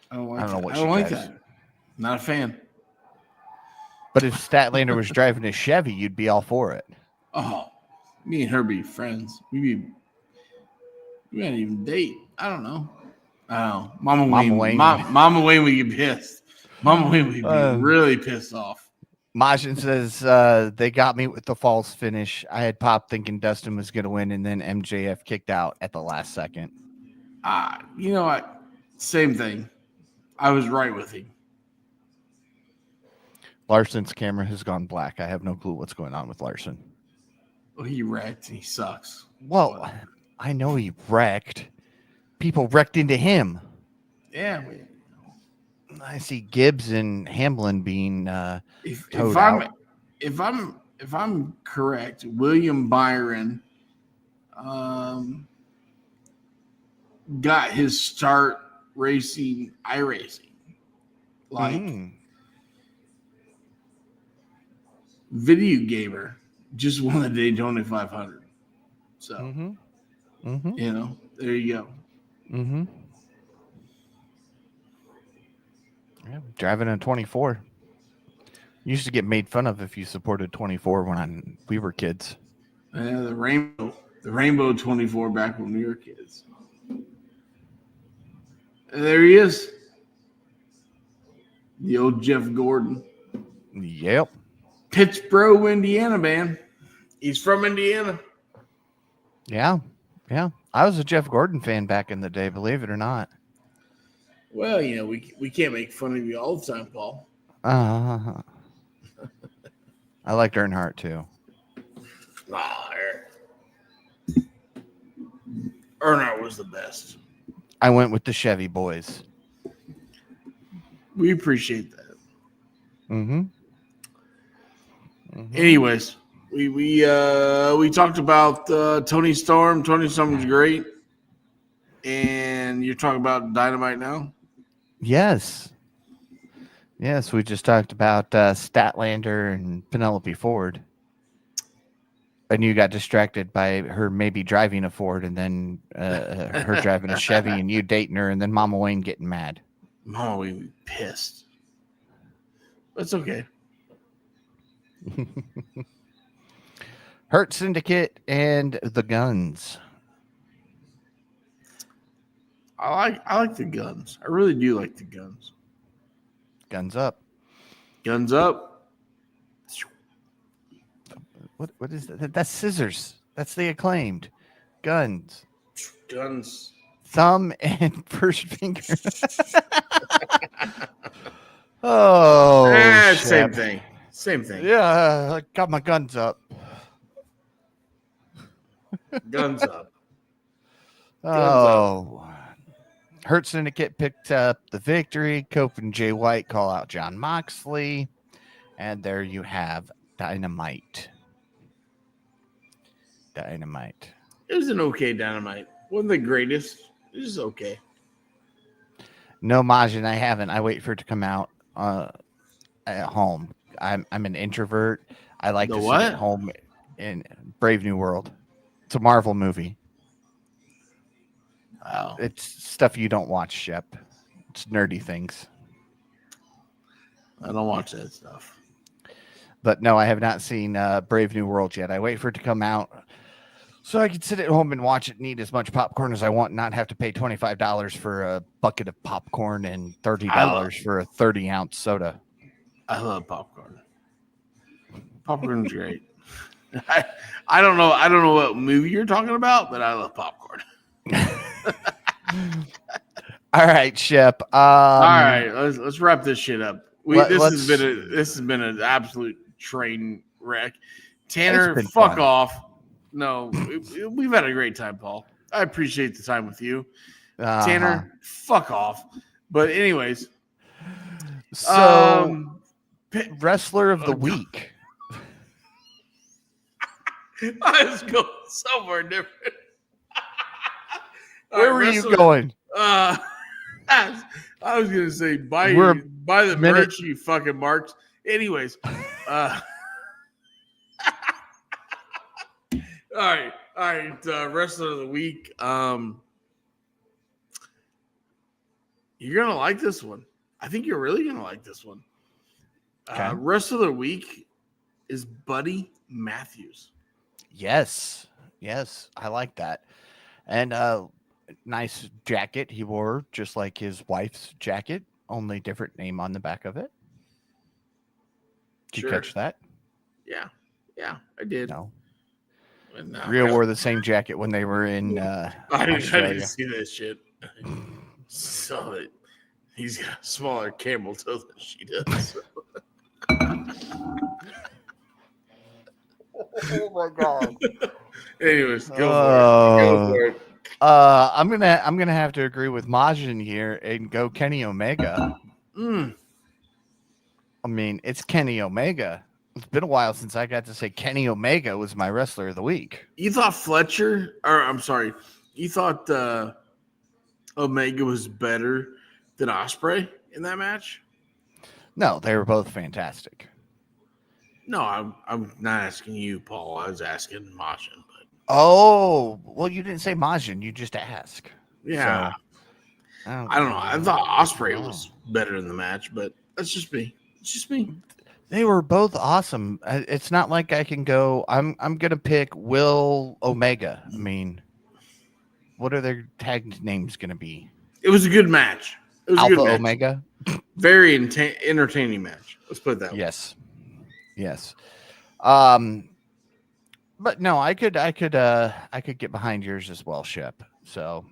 I don't know what she drives. That. Not a fan. But if Statlander was driving a Chevy, you'd be all for it. Oh, me and her be friends. We might even date. I don't know. Mama Wayne. Mama Wayne would get pissed. Mama Wayne would be really pissed off. Majin says they got me with the false finish. I had popped thinking Dustin was going to win, and then MJF kicked out at the last second. You know what? Same thing. I was right with him. Larson's camera has gone black. I have no clue what's going on with Larson. Well, he wrecked. He sucks. Well, I know he wrecked. People wrecked into him. Yeah. I see Gibbs and Hamlin being if I'm correct, William Byron got his start racing iRacing. Like video gamer just won the Daytona 500. So there you go. Yeah, driving a 24. You used to get made fun of if you supported 24 when we were kids. The Rainbow 24 back when we were kids. And there he is. The old Jeff Gordon. Yep. Pittsburgh, Indiana, man. He's from Indiana. Yeah. Yeah. I was a Jeff Gordon fan back in the day, believe it or not. Well, we can't make fun of you all the time, Paul. I liked Earnhardt too. Earnhardt was the best. I went with the Chevy boys. We appreciate that. Mm-hmm. Anyways, we talked about Tony Storm. Tony Storm's great. And you're talking about Dynamite now? Yes. Yes, we just talked about Statlander and Penelope Ford. And you got distracted by her maybe driving a Ford and then her driving a Chevy and you dating her and then Mama Wayne getting mad. Mama Wayne would be pissed. That's okay. Hurt Syndicate and the Guns. I like the Guns. I really do like the Guns. Guns up. Guns up. What is that? That's scissors. That's the Acclaimed. Guns. Guns. Thumb and first finger. Oh, same thing. Same thing. Yeah, I got my guns up. Guns up. Oh. Hurt Syndicate picked up the victory. Cope and Jay White call out John Moxley. And there you have Dynamite. Dynamite. It was an okay Dynamite. Wasn't the greatest. It was okay. No, Majin, I haven't. I wait for it to come out at home. I'm an introvert. I like to sit at home in Brave New World. It's a Marvel movie. Wow. It's stuff you don't watch, Shep. It's nerdy things. I don't watch that stuff. But no, I have not seen Brave New World yet. I wait for it to come out so I can sit at home and watch it and eat as much popcorn as I want, and not have to pay $25 for a bucket of popcorn and $30 for a 30-ounce soda. I love popcorn. Popcorn's great. I don't know what movie you're talking about, but I love popcorn. All right, Shep. All right, let's wrap this shit up. This has been an absolute train wreck. Tanner, fuck off. No, we've had a great time, Paul. I appreciate the time with you. Tanner, fuck off. But anyways, so wrestler of the week. I was going somewhere different. Where were you going? I was gonna say buy the merch, you fucking marks. Anyways, all right. Wrestler of the week. You're gonna like this one. I think you're really gonna like this one. Okay. Wrestler of the week is Buddy Matthews. Yes, I like that. And nice jacket he wore, just like his wife's jacket, only different name on the back of it. Did you catch that? Yeah, I did. No. No, Rio wore the same jacket when they were in I Australia. didn't see that shit. Saw it. He's got a smaller camel toe than she does. Oh my god. Anyways, go for it. I'm gonna have to agree with Majin here and go Kenny Omega. I mean, it's Kenny Omega. It's been a while since I got to say Kenny Omega was my wrestler of the week. You thought you thought Omega was better than Ospreay in that match? No, they were both fantastic. No, I'm not asking you, Paul. I was asking Majin. But... Oh, well, you didn't say Majin. You just asked. Yeah. So, I don't know. I thought Ospreay was better in the match, but that's just me. It's just me. They were both awesome. It's not like I can go. I'm gonna pick Will Omega. I mean, what are their tag names gonna be? It was a good match. It was a Alpha good match. Omega. Very entertaining match. Let's put it that way. Yes, yes. But no, I could get behind yours as well, Shep. So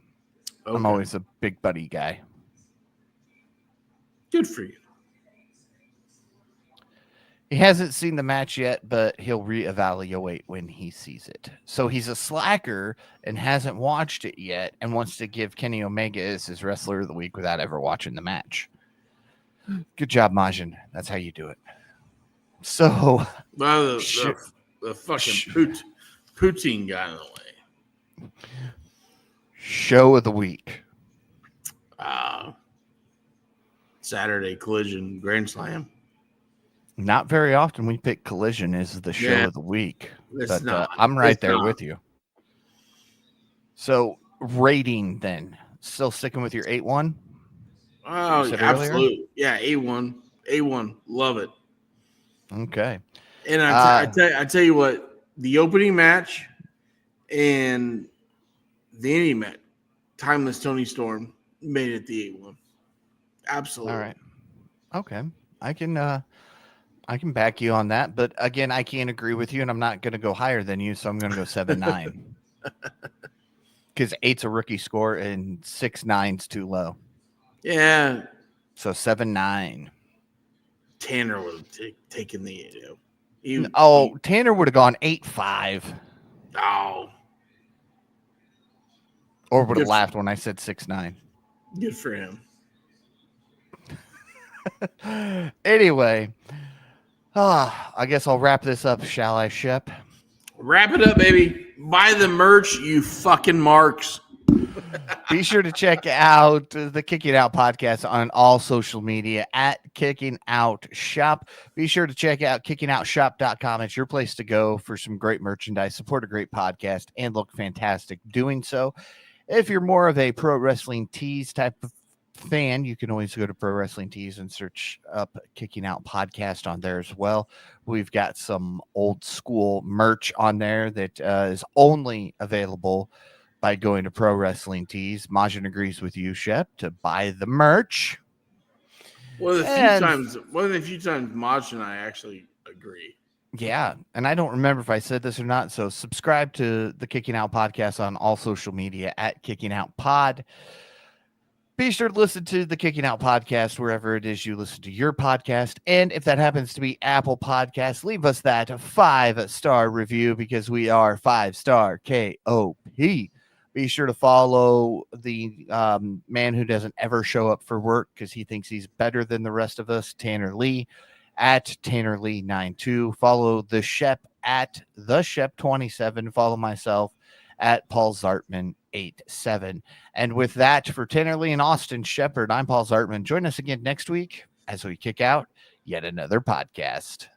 I'm Okay. always a big buddy guy. Good for you. He hasn't seen the match yet, but he'll reevaluate when he sees it. So he's a slacker and hasn't watched it yet and wants to give Kenny Omega as his wrestler of the week without ever watching the match. Good job, Majin. That's how you do it. So Well, the fucking poutine got in the way. Show of the week. Saturday Collision Grand Slam. Not very often we pick Collision as the show of the week. It's not. I'm right It's there not. with you. So rating then. Still sticking with your 8-1? Oh, You said absolutely. Yeah, A1. A1. Love it. Okay. And I tell you what, the opening match and the ending match, Timeless Tony Storm, made it the A1. Absolutely. All right. Okay. I can back you on that, but again, I can't agree with you, and I'm not going to go higher than you, so I'm going to go 7-9. Because 8's a rookie score and 6-9's too low. Yeah. So 7-9. Tanner would have taken the. Tanner would have gone 8-5. Oh. Or would have laughed when I said 6-9. Good for him. Anyway, I guess I'll wrap this up, shall I, Shep? Wrap it up, baby. Buy the merch, you fucking marks. Be sure to check out the Kicking Out podcast on all social media at Kicking Out Shop. Be sure to check out kickingOutShop.com. It's your place to go for some great merchandise, support a great podcast, and look fantastic doing so. If you're more of a pro wrestling tees type of fan, you can always go to Pro Wrestling Tees and search up Kicking Out Podcast on there as well. We've got some old school merch on there that is only available by going to Pro Wrestling Tees. Majin agrees with you, Shep, to buy the merch. One of the few times Maj and I actually agree. Yeah, and I don't remember if I said this or not, so subscribe to the Kicking Out Podcast on all social media at Kicking Out Pod. Be sure to listen to the Kicking Out Podcast wherever it is you listen to your podcast. And if that happens to be Apple Podcasts, leave us that 5-star review because we are 5-star KOP. Be sure to follow the man who doesn't ever show up for work because he thinks he's better than the rest of us, Tanner Lee, at Tanner Lee 92. Follow the Shep at the Shep27. Follow myself at Paul Zartman 87. And with that, for Tanner Lee and Austin Shepard, I'm Paul Zartman. Join us again next week as we kick out yet another podcast.